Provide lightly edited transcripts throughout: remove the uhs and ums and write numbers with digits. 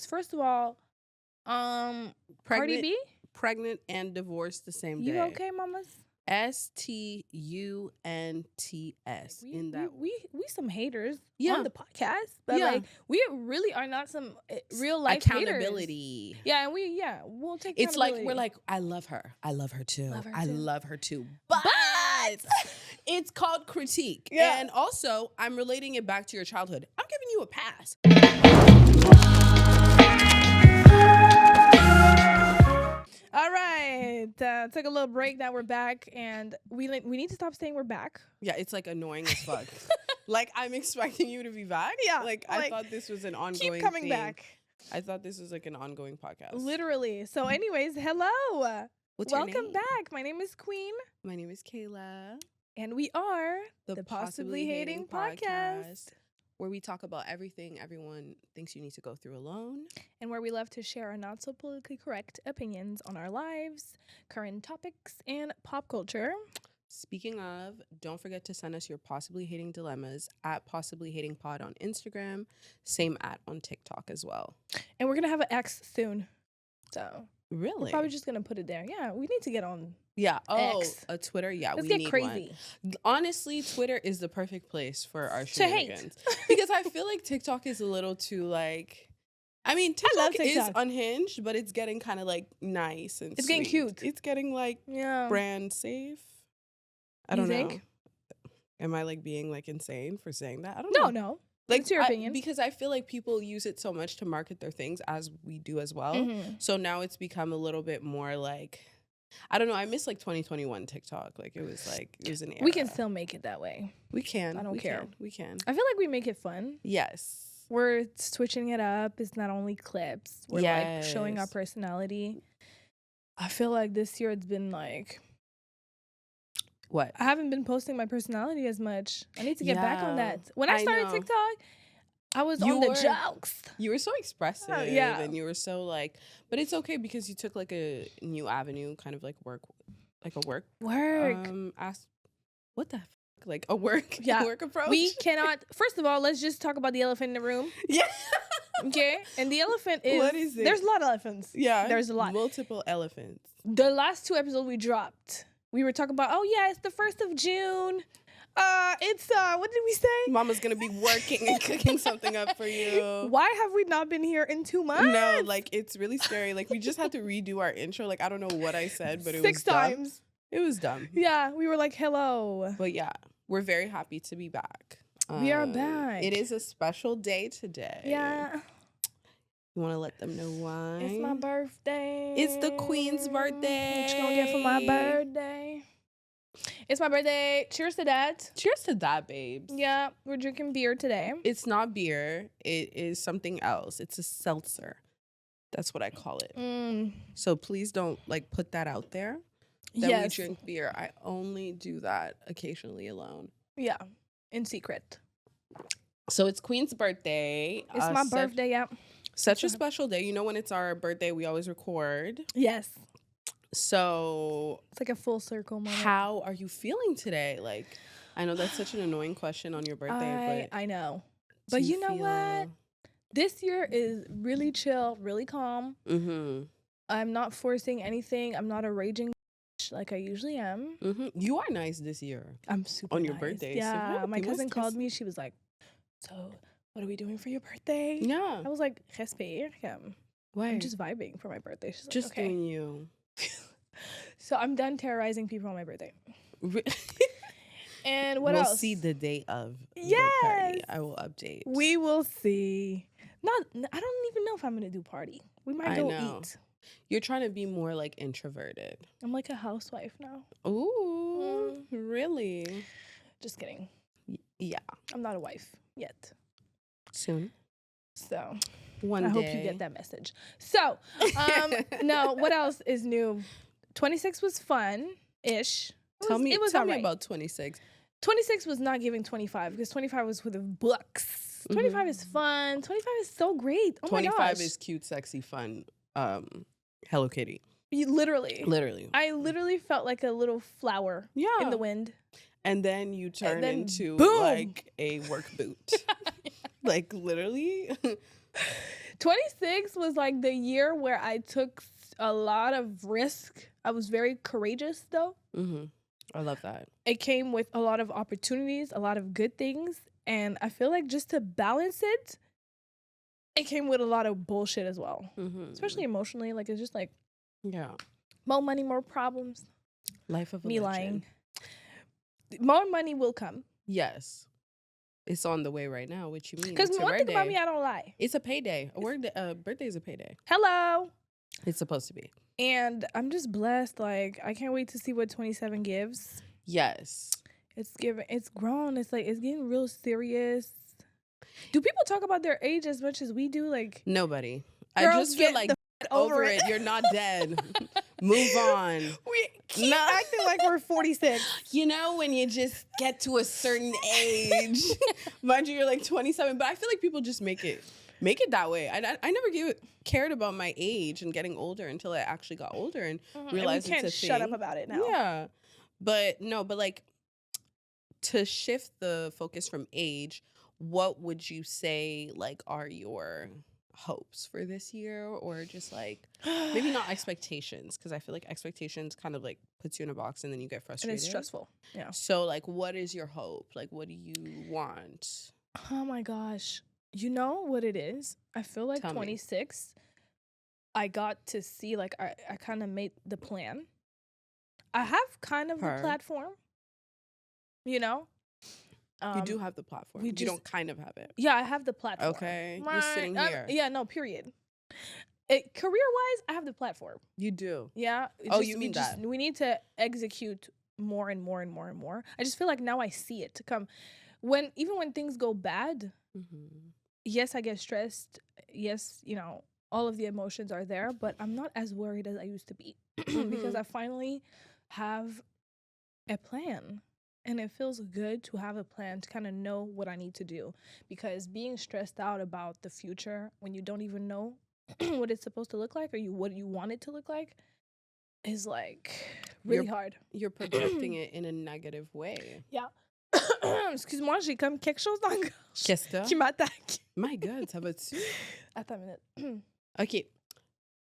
jokes. First of all, Cardi B, pregnant and divorced the same day. you okay, mamas? STUNTS. In that we some haters Yeah. on the podcast, but Yeah. like we really are not some real life accountability. Haters. Yeah, and we'll take. It's like we're like, I love her too. I love her too. But it's called critique. Yeah. And also, I'm relating it back to your childhood. I'm giving you a pass. All right, took a little break. Now we're back, and we need to stop saying we're back. Yeah, it's like annoying as fuck. Like, I'm expecting you to be back. Yeah, like I thought this was an ongoing. Keep coming thing. back. I thought this was like an ongoing podcast. Literally. So, anyways, hello. What's your Welcome name? back. My name is Queen, My name is Kayla. and we are The Possibly Hating Podcast, where we talk about everything everyone thinks you need to go through alone. and where we love to share our not so politically correct opinions on our lives, current topics, and pop culture. Speaking of, don't forget to send us your possibly hating dilemmas at possibly hating pod on Instagram, same at on TikTok as well. And we're gonna have an X soon, so Really? we're probably just gonna put it there. Yeah, we need to get on. Yeah. Oh, X. a Twitter. Yeah, Let's we get need crazy. one. Honestly, Twitter is the perfect place for our To hate. shenanigans because I feel like TikTok is a little too like. I mean, TikTok is TikTok. unhinged, but it's getting kind of like nice and It's getting sweet. cute. It's getting like Yeah. brand safe. I You don't think? know. Am I like being like insane for saying that? I don't No, know. no. Like, It's your opinion. because I feel like people use it so much to market their things as we do as well. Mhm. So now it's become a little bit more like, I don't know. I miss like 2021 TikTok. Like it was an era. We can still make it that way. We can. I don't care. We can. I feel like we make it fun. Yes. We're switching it up. It's not only clips. We're like showing our Yes. personality. I feel like this year it's been like What? I haven't been posting my personality as much. I need to get back on Yeah, that. When I I started know. TikTok, I was You on the were- jokes. You were so expressive. yeah. And you were so like, but it's okay because you took like a new avenue, kind of like work. Work. What the fuck? Like a work Yeah. work approach. We cannot. First of all, let's just talk about the elephant in the room. Yeah. Okay, and the elephant is. What is it? There's a lot of elephants. Yeah. There's a lot. Multiple elephants. The last 2 episodes we dropped, we were talking about. Oh yeah, it's the 1st of June. It's what did we say? Mama's gonna be working and cooking something up for you. Why have we not been here in 2 months? No, like it's really scary. Like we just had to redo our intro. Like I don't know what I said, but it 6 was dumb. times. It was dumb. Yeah, we were like, hello. But yeah, we're very happy to be back. We are back. It is a special day today. Yeah, You want to let them know why? it's my birthday. It's the Queen's birthday. What you gonna get for my birthday? It's my birthday. Cheers to that. Cheers to that, babes. Yeah, we're drinking beer today. It's not beer. It is something else. It's a seltzer. That's what I call it. So please don't like put that out there. That we Yes. drink beer. I only do that occasionally alone. Yeah, in secret. So it's Queen's birthday. It's my birthday. Yeah. Such a special day. You know, when it's our birthday, we always record. Yes. So It's like a full circle moment. how are you feeling today? Like, I know that's such an annoying question on your birthday, but I know. do But you know what? This year is really chill, really calm. Mm-hmm. I'm not forcing anything. I'm not a raging bitch like I usually am. Mm-hmm. You are nice this year. I'm super On your nice. birthday, so Yeah, what? my You must cousin called kiss- me. She was like, "So, what are we doing for your birthday?" Yeah. I was like, "Respire." Why? I'm just vibing for my birthday. She's like, just okay. doing you. So I'm done terrorizing people on my birthday. Re- And what we'll else? see the day of your party. Yes. I will update. We will see. I don't even know if I'm gonna do party. We might I go know. eat. You're trying to be more like introverted. I'm like a housewife now. Ooh, really? Just kidding. Yeah. I'm not a wife yet. Soon. So One I day. hope you get that message. So, no, what else is new? 26 was fun-ish. Tell me It was tell me alright. about 26. 26 was not giving 25 because 25 was with the books. 25 is fun. 25 is so great. Oh 25 my gosh. is cute, sexy, fun. Hello Kitty. Literally. Literally. I literally felt like a little flower Yeah. in the wind. And then you turn then into boom. like a work boot. Like literally. 26 was like the year where I took a lot of risk. I was very courageous though. Mm-hmm. I love that. It came with a lot of opportunities, a lot of good things. And I feel like just to balance it, it came with a lot of bullshit as well. Mm-hmm. Especially emotionally. Like, it's just like, yeah, more money, more problems. life of a Me legend. lying. More money will come. Yes. It's on the way right now, which you mean. Because It's a one rare thing about day. me, I don't lie. It's a payday. Birthday is a payday. Hello. It's supposed to be. And I'm just blessed. Like, I can't wait to see what 27 gives. Yes. It's grown. It's like, it's getting real serious. Do people talk about their age as much as we do? Like, Nobody. I girls, just feel get like the over it. You're not dead. Move on. We keep acting like we're 46. You know, when you just get to a certain age, mind you, you're like 27, but I feel like people just make it that way. I never cared about my age and getting older until I actually got older and realized and we can't it's a shut thing. up about it now. Yeah, but like to shift the focus from age, what would you say like are your hopes for this year, or just like maybe not expectations, because I feel like expectations kind of like puts you in a box and then you get frustrated And it's stressful. Yeah. So like, what is your hope? Like, what do you want? Oh my gosh. You know what it is? I feel like Tell me. 26, I got to see, like, I kind of made the plan. I have kind of the platform, you know? You do have the platform. You don't kind of have it. Yeah, I have the platform. Okay. You're sitting here. Yeah, no, period. Career-wise, I have the platform. You do. Yeah. You mean that? We need to execute more and more and more and more. I just feel like now I see it to come. Even when things go bad, yes, I get stressed. Yes, you know, all of the emotions are there, but I'm not as worried as I used to be because I finally have a plan. And it feels good to have a plan, to kind of know what I need to do. Because being stressed out about the future when you don't even know what it's supposed to look like, or what you want it to look like, is like really hard. You're projecting it in a negative way. Yeah. Excuse-moi, j'ai comme quelque chose dans la gorge Qu'est-ce que qui m'attaque. My God, ça va-tu? Attends a minute. Okay.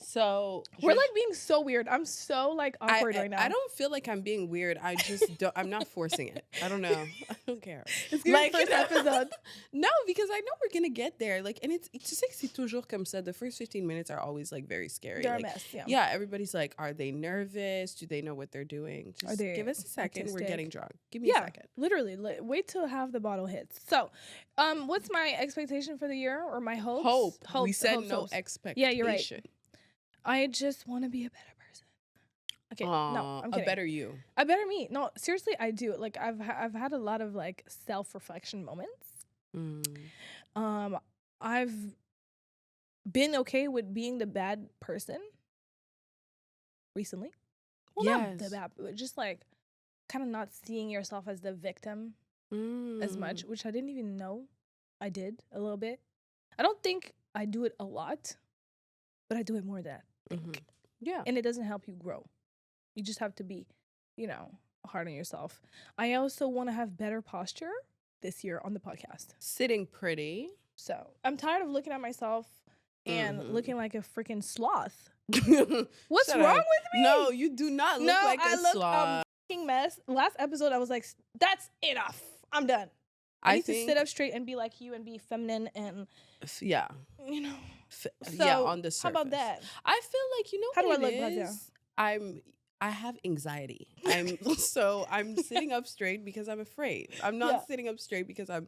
So we're like being so weird. I'm so like awkward right now. I don't feel like I'm being weird. I just don't. I'm not forcing it. I don't know. I don't care. It's like first episode. No, because I know we're gonna get there. Like, and it's tu sais que c'est toujours comme ça. The first 15 minutes are always like very scary. They're like, a mess. Yeah. Yeah. Everybody's like, are they nervous? Do they know what they're doing? Just give us a second. Artistic? We're getting drunk. Give me a second. Literally. Wait till half the bottle hits. So, what's my expectation for the year, or my hopes? Hope. We said no expectation. Yeah, you're right. I just want to be a better person. Okay, no, I'm kidding. A better you. A better me. No, seriously, I do. Like, I've had a lot of like self-reflection moments. I've been okay with being the bad person recently. Well, not the bad, but just like kind of not seeing yourself as the victim as much, which I didn't even know I did a little bit. I don't think I do it a lot, but I do it more than that. Yeah. And it doesn't help you grow. You just have to be, you know, hard on yourself. I also want to have better posture this year on the podcast. Sitting pretty. So I'm tired of looking at myself and looking like a freaking sloth. What's wrong with me? No, you do not look like a sloth. I'm a fucking mess. Last episode, I was like, that's enough. I'm done. I need to sit up straight and be like you and be feminine and, you know. So, on the surface. How about that? I feel like, you know, how do I look, Nadia? I have anxiety. I'm sitting up straight because I'm afraid. I'm not sitting up straight because I'm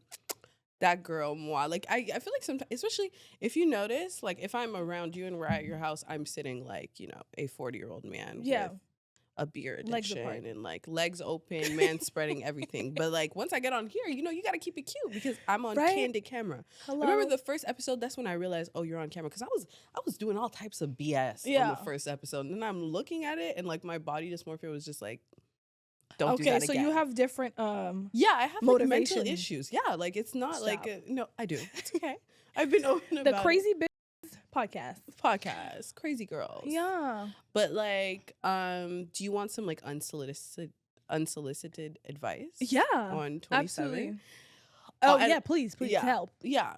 that girl moi. Like I feel like sometimes, especially if you notice, like if I'm around you and we're at your house, I'm sitting like, you know, a 40-year-old man with a beer addiction and like legs open, man spreading everything. But like once I get on here, you know, you got to keep it cute because I'm on candid camera. Hello. Remember the first episode? That's when I realized, oh, you're on camera, because I was doing all types of BS on the first episode, and then I'm looking at it and like my body dysmorphia was just like, don't do that again. Okay, so you have different I have like mental issues. Yeah, like it's not no, I do. It's okay. I've been open about the crazy bitch podcast, crazy girls. Yeah, but like, do you want some like unsolicited advice? Yeah, on 27. Absolutely. Oh yeah, please help. Yeah,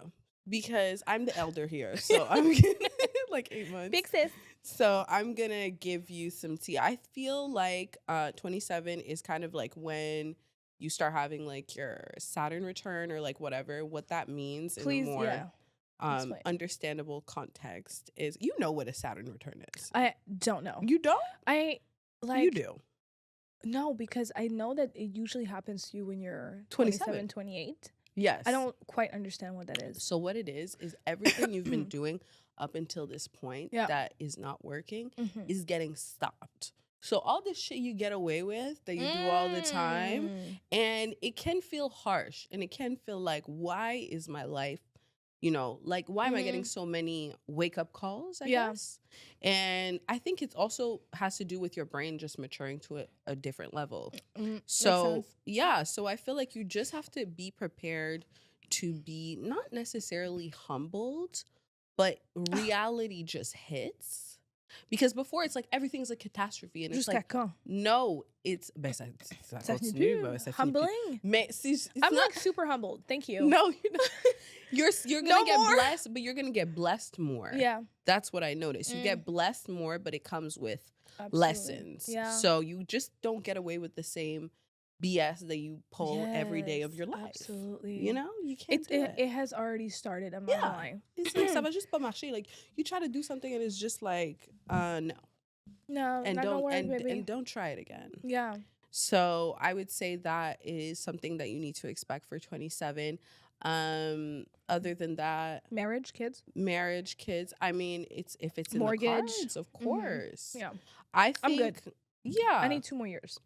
because I'm the elder here. So I'm gonna, like 8 months. Big sis. So I'm gonna give you some tea. I feel like 27 is kind of like when you start having like your Saturn return or like whatever. What that means in a more understandable context is, you know what a Saturn return is. I don't know. You don't? You do. No, because I know that it usually happens to you when you're 27, 28. Yes. I don't quite understand what that is. So what it is everything you've been doing up until this point that is not working is getting stopped. So all this shit you get away with that you do all the time, and it can feel harsh and it can feel like, why is my life, you know, like, why am I getting so many wake up calls, I guess? And I think it also has to do with your brain just maturing to a different level. So, so I feel like you just have to be prepared to be not necessarily humbled, but reality just hits. Because before it's like everything's a catastrophe, and it's like, no, it's humbling. I'm like super humbled. Thank you. No, you're gonna get blessed, but you're gonna get blessed more. Yeah, that's what I noticed. You get blessed more, but it comes with lessons. Yeah, so you just don't get away with the same BS that you pull every day of your life. Absolutely. You know, you can't do it. It has already started. I'm not lying. It's like, ça va juste pas marcher. Like, you try to do something and it's just like, no. No, and not don't work, and don't try it again. Yeah. So I would say that is something that you need to expect for 27. Other than that, marriage, kids. I mean, if it's in mortgage, the cards, of course. Yeah, I think I'm good. Yeah, I need 2 more years.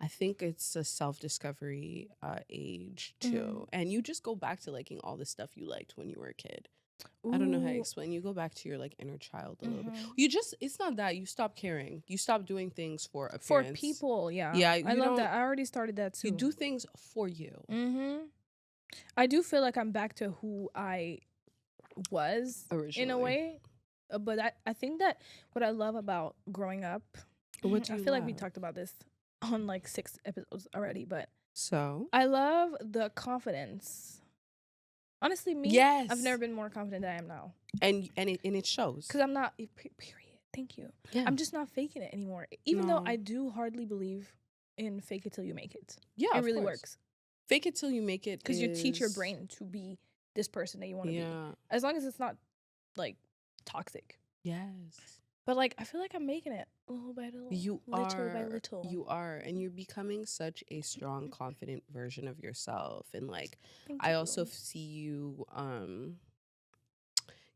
I think it's a self-discovery age too, and you just go back to liking all the stuff you liked when you were a kid. Ooh. I don't know how to explain. You go back to your like inner child a little bit. It's not that you stop caring. You stop doing things for appearance. For people, yeah. I love that. I already started that too. You do things for you. I do feel like I'm back to who I was originally, in a way. But I think that what I love about growing up, I feel like we talked about this on like 6 episodes already, but so I love the confidence. Honestly, I've never been more confident than I am now, and it shows, because I'm not. Period. Thank you. Yeah. I'm just not faking it anymore. Even though I do hardly believe in fake it till you make it. Yeah, it really works. Fake it till you make it, because you teach your brain to be this person that you want to be, as long as it's not like toxic. Yes. But like, I feel like I'm making it little by little. Little by little. You are, and you're becoming such a strong, confident version of yourself. And like, I also see you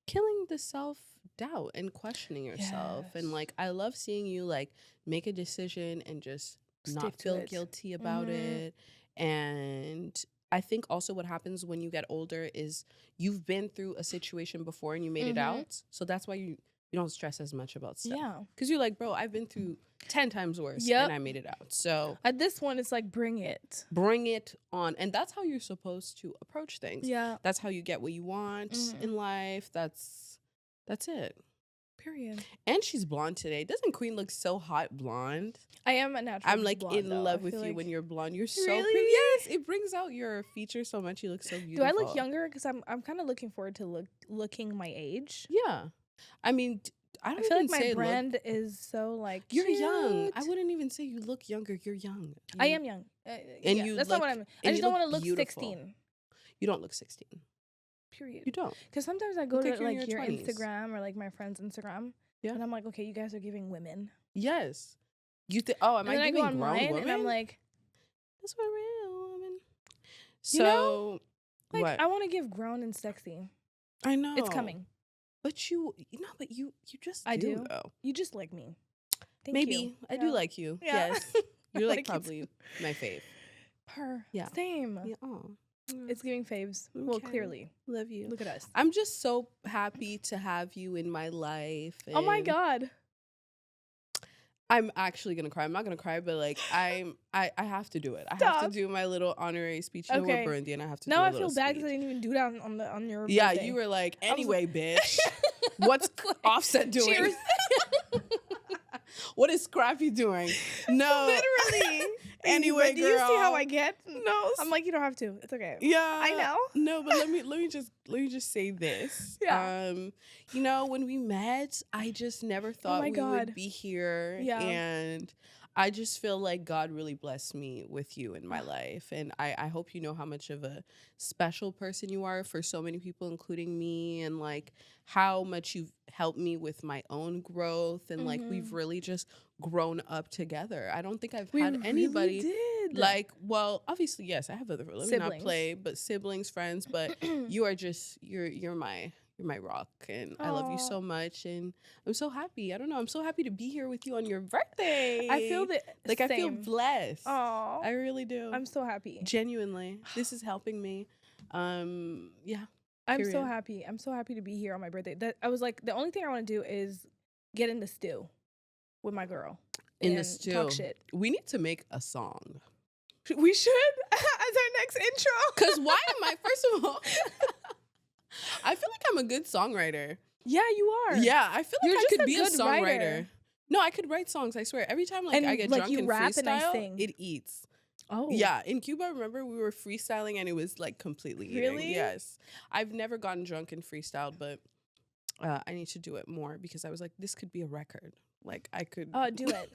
killing the self-doubt and questioning yourself. And like, I love seeing you like make a decision and just not feel guilty about it. And I think also what happens when you get older is you've been through a situation before and you made it out. So that's why you don't stress as much about stuff. Yeah. Because you're like, bro, I've been through 10 times worse and I made it out. So at this one, it's like, bring it. Bring it on. And that's how you're supposed to approach things. Yeah. That's how you get what you want in life. That's it. Period. And she's blonde today. Doesn't Queen look so hot blonde? I am a natural I'm like blonde, in though. love with you when you're blonde. You're so pretty. Yes, it brings out your features so much. You look so beautiful. Do I look younger? Because I'm kind of looking forward to looking my age. Yeah. I mean, I feel like my brand is so like you're young. I wouldn't even say you look younger. You're young. I am young. And that's not what I mean. I just don't want to look beautiful. 16. You don't look 16. Period. You don't. Because sometimes I go to like your 20s. Instagram or like my friend's Instagram. Yeah. And I'm like, okay, you guys are giving women. Yes. You think, oh, am I giving grown women? And I'm like, that's my real woman. So, like, what? I want to give grown and sexy. I know. It's coming. But you just do. Though. You just like me. Maybe. You. I do like you. Yeah. Yes. You're like probably my fave. Yeah. Same. Yeah. It's giving faves. Okay. Well, clearly. Love you. Look at us. I'm just so happy to have you in my life. Oh my God. I'm actually gonna cry. I'm not gonna cry, but like I have to do it. I have to do my little honorary speech. You know we're Burundi, and I have to. Now I feel bad because I didn't even do that on your. Yeah, birthday. You were like, anyway, bitch. What's Offset doing? Cheers. What is Scrappy doing? No, literally. Anyway, do you see how girl. I get? No. I'm like, you don't have to. It's okay. Yeah. I know. No, but let me just say this. Yeah. When we met, I just never thought my we God. would be here. Yeah. And I just feel like God really blessed me with you in my life. And I hope you know how much of a special person you are for so many people, including me, and like how much you've helped me with my own growth. And like we've really just grown up together. I don't think I've We had really anybody did. like, well, obviously, yes, I have other, let me not Siblings. play, but siblings, friends, but you are just, you're my rock, and I love you Aw. so much, and I'm so happy. I don't know, I'm so happy to be here with you on your birthday. I feel the like I feel same. blessed. Aw. I really do. I'm so happy. Genuinely, this is helping me. Yeah. I'm so period. happy. I'm so happy to be here on my birthday. That I was like, the only thing I want to do is get in the stew with my girl. In the and stew, talk shit. we need to make a song. We should as our next intro. Cause why am I? First of all, I feel like I'm a good songwriter. Yeah, you are. Yeah, I feel like You're I just could a be a good songwriter. writer. No, I could write songs. I swear. Every time And, I get like, drunk you and rap freestyle, and I sing. it eats. Oh. Yeah, in Cuba, I remember we were freestyling and it was like completely eating. Really? Yes, I've never gotten drunk and freestyled, but I need to do it more because I was like, this could be a record. Like I could. Do it.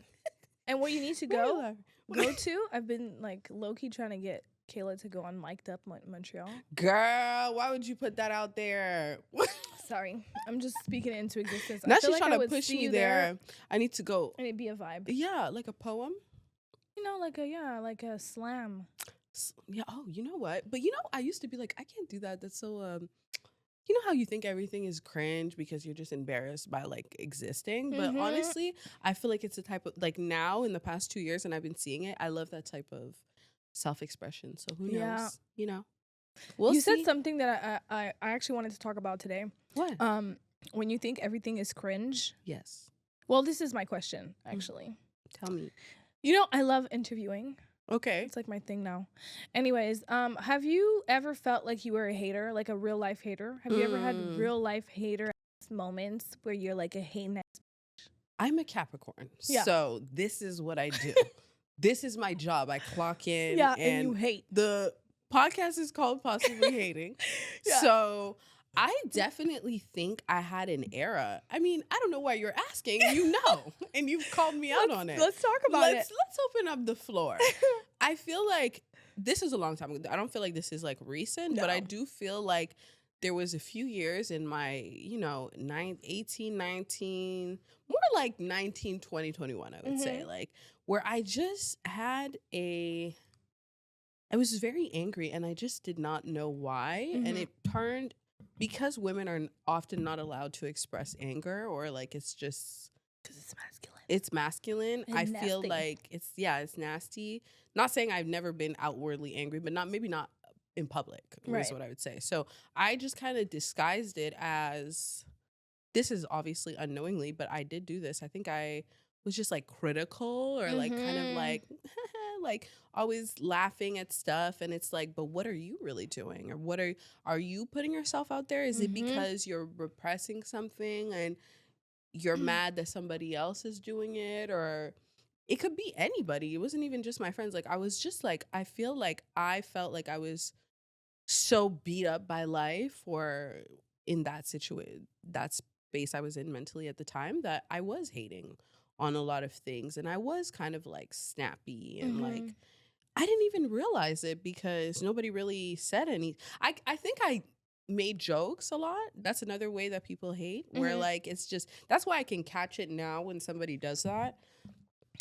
And where you need to go to, I've been like low key trying to get Kayla to go on Mic'd Up Montreal. Girl, why would you put that out there? Sorry, I'm just speaking it into existence. Now I feel she's like I trying to would push see me you there. I need to go. and it'd be a vibe. Yeah, like a poem. You know, like a slam. Yeah. Oh, you know what? But I used to be like, I can't do that. That's so. You know how you think everything is cringe because you're just embarrassed by like existing. But Mhm. honestly, I feel like it's a type of like now in the past 2 years, and I've been seeing it. I love that type of self-expression. So who knows? Yeah. We'll You see. said something that I actually wanted to talk about today. What? When you think everything is cringe. Yes. Well, this is my question actually. Tell me. I love interviewing. Okay. It's like my thing now. Anyways, have you ever felt like you were a hater, like a real life hater? Have you ever had real life hater moments where you're like a hating? I'm a Capricorn. Yeah. So this is what I do. This is my job. I clock in. Yeah, and you hate. The podcast is called Possibly Hating. Yeah. So I definitely think I had an era. I mean, I don't know why you're asking. You know, and you've called me out on it. Let's talk about it. Let's open up the floor. I feel like this is a long time ago. I don't feel like this is like recent, but I No. do feel like there was a few years in my, 18, 19, more like 19, 20, 21, I would say, like where I just had I was very angry and I just did not know why. And it turned, because women are often not allowed to express anger, or like it's just Because it's masculine. it's masculine. And I feel nasty. like it's nasty. Not saying I've never been outwardly angry, but maybe not in public, is Right. what I would say. So I just kind of disguised it as, this is obviously unknowingly, but I did do this. I think I was just like critical, or like kind of like like always laughing at stuff, and it's like, but what are you really doing? Or what are you putting yourself out there? Is it because you're repressing something and you're mad that somebody else is doing it? Or it could be anybody. It wasn't even just my friends. Like I was just like, I felt like I was so beat up by life, or in that situation, that space I was in mentally at the time, that I was hating on a lot of things, and I was kind of like snappy and like I didn't even realize it because nobody really said any. I think I made jokes a lot. That's another way that people hate, where like it's just, that's why I can catch it now when somebody does that.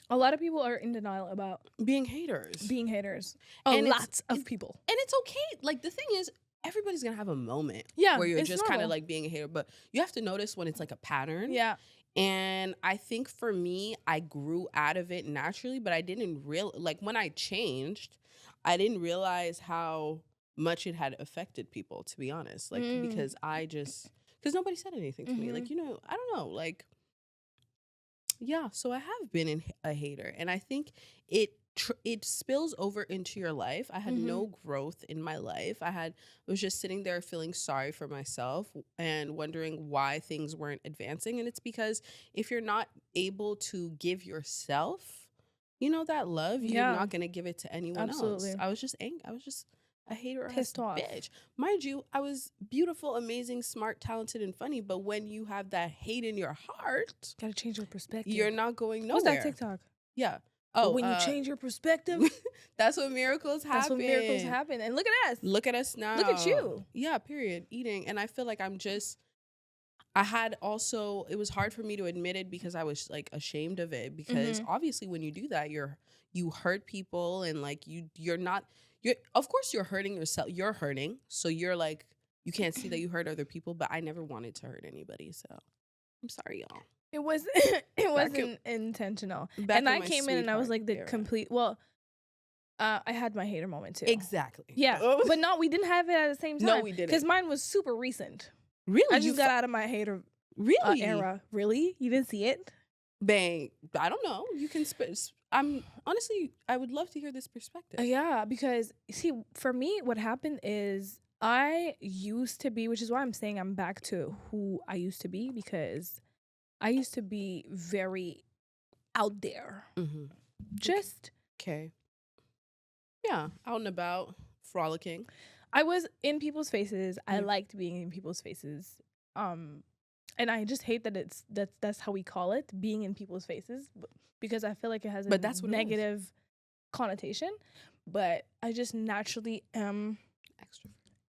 A lot of people are in denial about Being haters. being haters. And Lots of people. And it's okay. Like the thing is, everybody's gonna have a moment Yeah, where you're it's just kind of normal. like being a hater, but you have to notice when it's like a pattern. Yeah. And I think for me, I grew out of it naturally, but I didn't like when I changed, I didn't realize how much it had affected people, to be honest. Like, because nobody said anything to me. Like, I don't know. Like, yeah, so I have been a hater, and I think it spills over into your life. I had no growth in my life. I was just sitting there feeling sorry for myself and wondering why things weren't advancing. And it's because if you're not able to give yourself you know, that love, you're Yeah, not gonna give it to anyone else. absolutely. I was just angry. I was just a hater ass Pissed off. bitch. Mind you, I was beautiful, amazing, smart, talented, and funny. But when you have that hate in your heart, Gotta change your perspective. you're not going nowhere. What's that TikTok? Yeah. But Oh, when you change your perspective, that's what miracles happen. that's when miracles happen. And look at us. Look at us now. Look at you. Yeah, period. Eating. And I feel like I had also, it was hard for me to admit it because I was like ashamed of it. Because obviously when you do that, you hurt people, and like you're of course you're hurting yourself. You're hurting. So you're like, you can't see that you hurt other people, but I never wanted to hurt anybody. So I'm sorry, y'all. It wasn't intentional. And I came in and I was like the complete, well, I had my hater moment too. Exactly. Yeah. But no, we didn't have it at the same time. No, we didn't. Because mine was super recent. Really? I just got out of my hater era. Really? You didn't see it? Bang. I don't know. You can honestly, I would love to hear this perspective. Yeah, because see, for me, what happened is I used to be, which is why I'm saying I'm back to who I used to be, because I used to be very out there. Just okay. Yeah, out and about, frolicking. I was in people's faces. I liked being in people's faces. And I just hate that that's how we call it, being in people's faces, because I feel like it has a negative connotation. But I just naturally am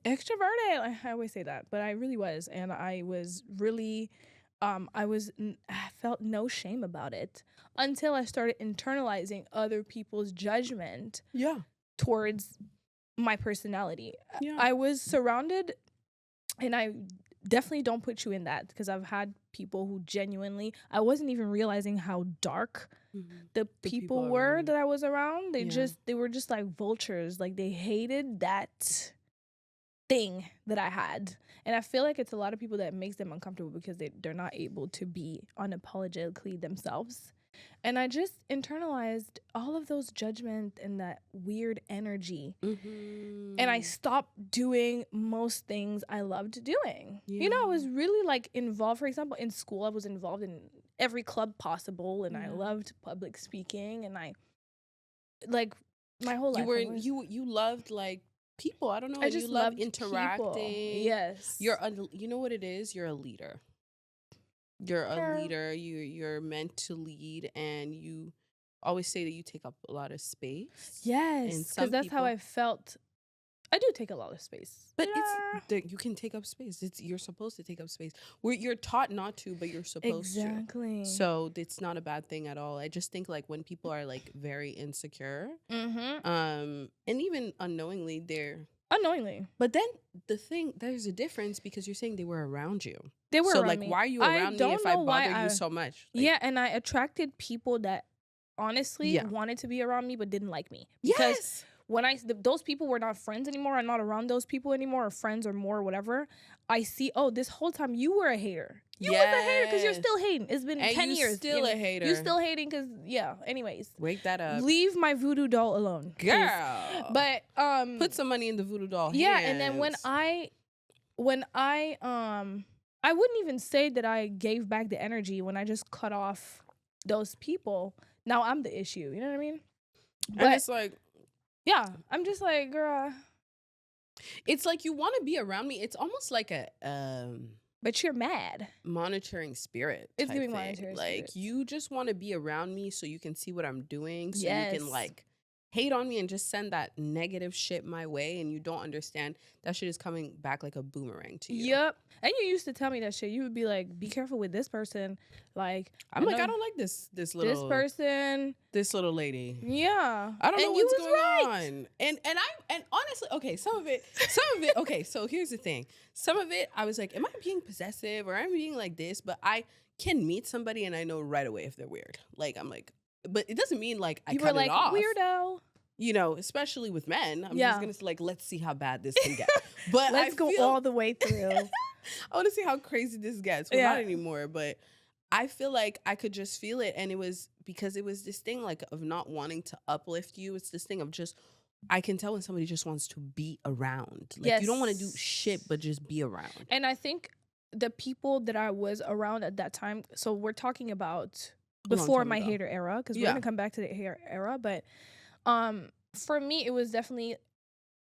extroverted. I always say that, but I really was, and I was really, I felt no shame about it until I started internalizing other people's judgment. Yeah. Towards my personality. Yeah. I was surrounded, and I definitely don't put you in that, because I've had people who genuinely, I wasn't even realizing how dark the people were that I was around. They were just like vultures. Like they hated that thing that I had. And I feel like it's a lot of people that makes them uncomfortable because they're not able to be unapologetically themselves. And I just internalized all of those judgment and that weird energy. And I stopped doing most things I loved doing. Yeah. You know, I was really like involved. For example, in school, I was involved in every club possible, and I loved public speaking, and I like my whole life. You loved like people. I don't know. I just loved interacting. People. Yes. You know what it is? You're a leader. You're a leader. You're meant to lead, and you always say that you take up a lot of space. Yes, because that's how I felt. I do take a lot of space, but you can take up space. You're supposed to take up space. You're taught not to, but you're supposed to. Exactly. So it's not a bad thing at all. I just think like when people are like very insecure, and even unknowingly, But then there's a difference, because you're saying they were around you. They were around like, me. Why are you around me if I bother you so much? Like, yeah, and I attracted people that honestly wanted to be around me but didn't like me. Because when those people were not friends anymore, I'm not around those people anymore, or friends or more, or whatever, I see, oh, this whole time you were a hater. You was a hater because you're still hating. It's been 10 years. Still a hater. You're still hating because, anyways. Wake that up. Leave my voodoo doll alone. Girl. Please. But, put some money in the voodoo doll yeah, hands. and then when I wouldn't even say that I gave back the energy when I just cut off those people. Now I'm the issue. You know what I mean? But and it's like, yeah, I'm just like, girl. It's like you want to be around me. It's almost like a but you're mad. Monitoring spirit. It's giving monitoring like spirit. You just want to be around me so you can see what I'm doing. So you can like hate on me and just send that negative shit my way, and you don't understand that shit is coming back like a boomerang to you. Yep. And you used to tell me that shit. You would be like, be careful with this person. Like, I don't like this person, this little lady. Yeah. I don't know what's going on. And honestly, okay, some of it, okay, so here's the thing. Some of it, I was like, am I being possessive, or am I being like this? But I can meet somebody and I know right away if they're weird. Like, I'm like, but it doesn't mean like I cut it off. Weirdo. You know, especially with men, I'm just gonna say, like, let's see how bad this can get. But let's go all the way through. I want to see how crazy this gets. Well, not anymore, but I feel like I could just feel it, and it was because it was this thing like of not wanting to uplift you. It's this thing of just, I can tell when somebody just wants to be around. Like, you don't want to do shit, but just be around. And I think the people that I was around at that time, so we're talking about before time my ago. hater era, because we're Yeah. gonna come back to the hater era. But for me, it was definitely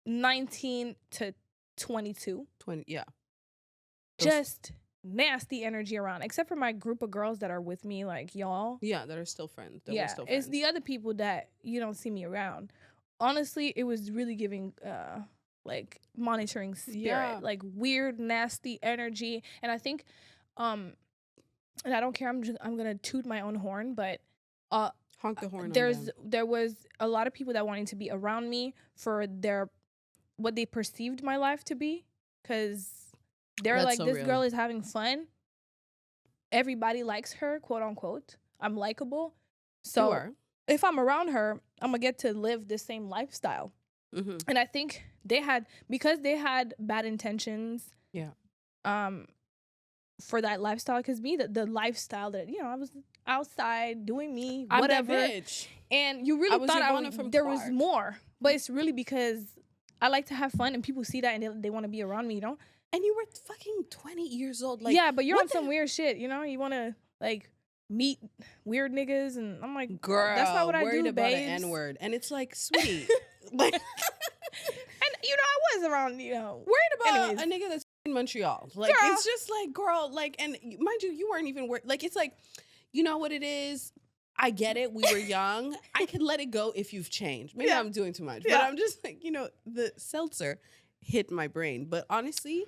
19 to 22. 20, yeah. Just nasty energy around, except for my group of girls that are with me, like y'all. Yeah, that are still friends. That Yeah, we're still it's friends. the other people that you don't see me around. Honestly, it was really giving like monitoring spirit, Yeah. like weird, nasty energy. And I think, and I don't care. I'm gonna toot my own horn, but honk the horn. there was a lot of people that wanted to be around me for what they perceived my life to be, because they're That's like, so this real. girl is having fun. Everybody likes her, quote unquote. I'm likable, so You are. if I'm around her, I'm gonna get to live the same lifestyle. Mm-hmm. And I think because they had bad intentions. Yeah. For that lifestyle, because the lifestyle that I was outside doing me, I'm whatever, that bitch. and you really thought there was Clark. more, but it's really because I like to have fun and people see that and they want to be around me, And you were fucking 20 years old. Like, yeah, but you're on some weird shit, you want to like meet weird niggas, and I'm like, girl, that's not what I worried do, about babes. an N-word. And it's like, sweetie. Like, And I was around, worried about anyways. a nigga that's in Montreal. Like, Girl. it's just like, girl, like, and mind you weren't even worried. Like, it's like, you know what it is? I get it. We were young. I can let it go if you've changed. Maybe I'm doing too much. Yeah. But I'm just like, the seltzer hit my brain. But honestly,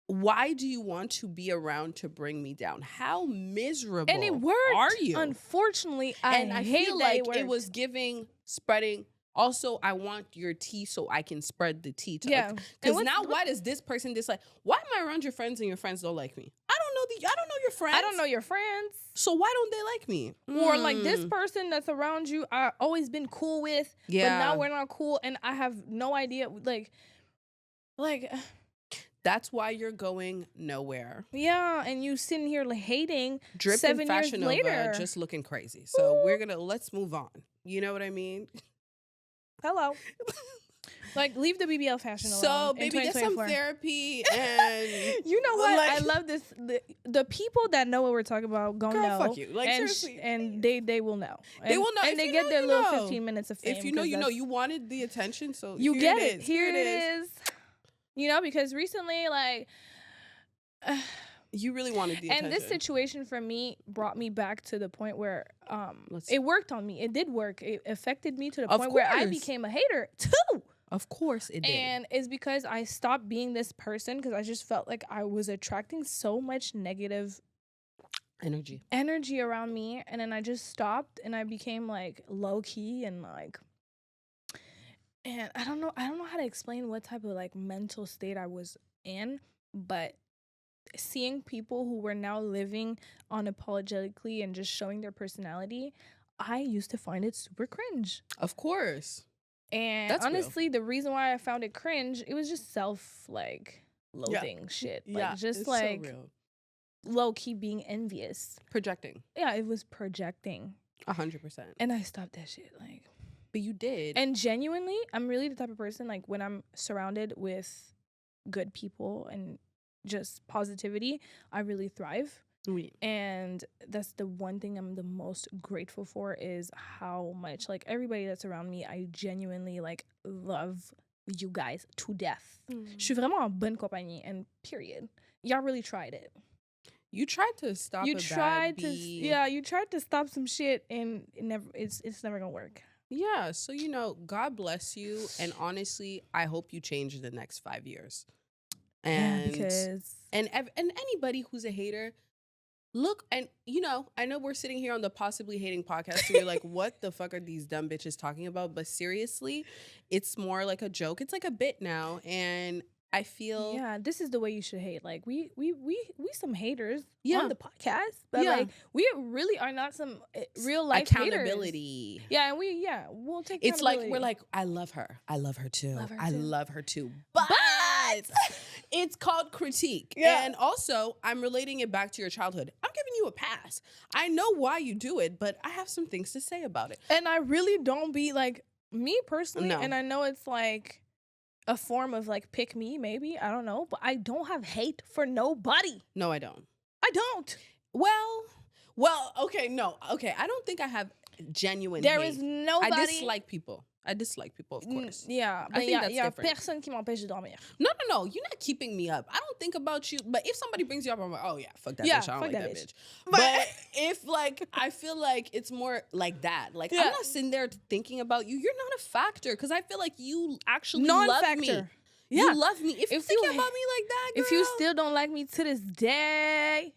why do you want to be around to bring me down? How miserable And it worked. are you? Unfortunately, I hate feel that like it was giving, spreading. Also, I want your tea so I can spread the tea. Yeah. Because now, why does this person dislike? Why am I around your friends and your friends don't like me? I don't know your friends. I don't know your friends. So why don't they like me? Or like this person that's around you, I've always been cool with, but now we're not cool, and I have no idea. Like. That's why you're going nowhere. Yeah, and you sitting here hating. Dripping 7 years Fashion later, Nova, just looking crazy. So let's move on. You know what I mean? Hello. Like, leave the BBL fashion alone. So, baby, get some therapy. And you know what? I love this. The people that know what we're talking about gonna know. Fuck you. Like, and seriously. And they will know. They will know. And they get their little 15 minutes of fame. If you know, you know. You wanted the attention, so you get it. Here it is. Because recently, like... you really wanted the attention. And this situation for me brought me back to the point where it worked on me. It did work. It affected me to the point where I became a hater too. Of course it did. And it's because I stopped being this person, because I just felt like I was attracting so much negative energy around me, and then I just stopped and I became like low key and like, and I don't know how to explain what type of like mental state I was in, but seeing people who were now living unapologetically and just showing their personality, I used to find it super cringe. Of course. And that's honestly, the reason why I found it cringe, it was just loathing shit. Like, just like so low key being envious. Projecting. Yeah, it was projecting. 100%. And I stopped that shit. Like, but you did. And genuinely, I'm really the type of person, like, when I'm surrounded with good people and just positivity, I really thrive. Oui. And that's the one thing I'm the most grateful for, is how much, like, everybody that's around me, I genuinely, like, love you guys to death. Je suis vraiment en bonne compagnie, and period. Y'all really tried it. You tried to stop you tried to stop some shit, and it's never gonna work. Yeah, so God bless you, and honestly, I hope you change in the next 5 years. And and anybody who's a hater, look, and I know we're sitting here on the Possibly Hating podcast, so you're like, what the fuck are these dumb bitches talking about? But seriously, it's more like a joke. It's like a bit now, and I feel this is the way you should hate. Like, we some haters on the podcast, but like, we really are not some real life accountability. Haters. Yeah, and we'll take. It's like we're like, I love her too. I love her too. But it's called critique. Yeah. And also, I'm relating it back to your childhood. I'm giving you a pass. I know why you do it, but I have some things to say about it. And I really don't be like, me personally, and I know it's like a form of like pick me, maybe, I don't know, but I don't have hate for nobody. No, I don't. I don't. Well, Well, okay, no. Okay, I don't think I have genuine There hate. is nobody. I dislike people. Of course. Yeah, I but think that's y a different. personne qui m'empêche de dormir. No. You're not keeping me up. I don't think about you. But if somebody brings you up, I'm like, oh yeah, fuck that Yeah, bitch. I don't fuck like that that bitch. bitch. But if like, I feel like it's more like that. Like I'm Yeah. not sitting there thinking about you. You're not a factor because I feel like you actually love me. Non-factor. Yeah. You love me. If you think you- about me like that, girl, If you still don't like me to this day,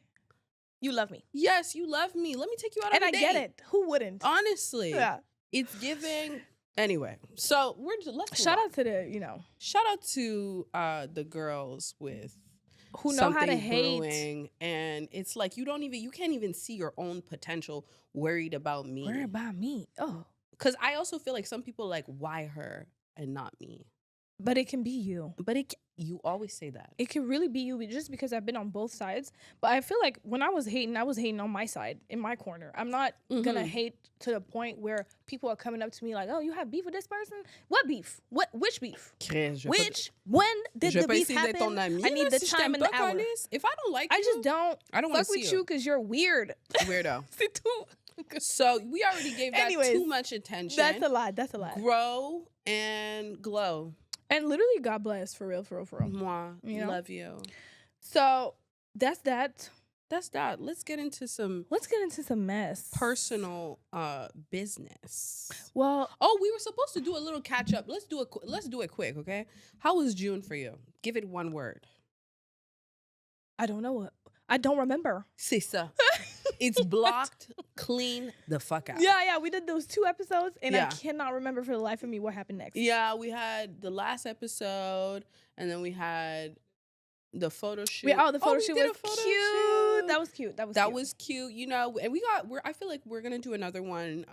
you love me. yes, you love me. Let me take you out And on a I date. get it. Who wouldn't? Honestly, Yeah. it's giving. Anyway, so let's Shout out to the, shout out to the girls with who know how to something hate. brewing, and it's like you can't even see your own potential worried about me. Worry about me. Oh. Because I also feel like some people like, why her and not me? But it can be you. But you always say that. It can really be you just because I've been on both sides. But I feel like when I was hating on my side, in my corner. I'm not gonna hate to the point where people are coming up to me like, oh, you have beef with this person? What beef? Which beef? When did the beef happen? I need the time and the hour. If I don't like you, I just don't want to fuck with you because you're weird. Weirdo. C'est tout. So we already gave that Anyways, too much attention. That's a lot. Grow and glow. And literally, God bless, for real. Moi, love you. So that's that. That's that. Let's get into some mess. personal business. Well, we were supposed to do a little catch up. Let's do it quick, okay? How was June for you? Give it one word. I don't know. I don't remember. C'est ça. It's blocked. Clean the fuck out. Yeah. We did those 2 episodes, and I cannot remember for the life of me what happened next. Yeah, we had the last episode, and then we had the photo shoot. The photo shoot was cute. That was cute. That was cute. You know, and I feel like we're gonna do another one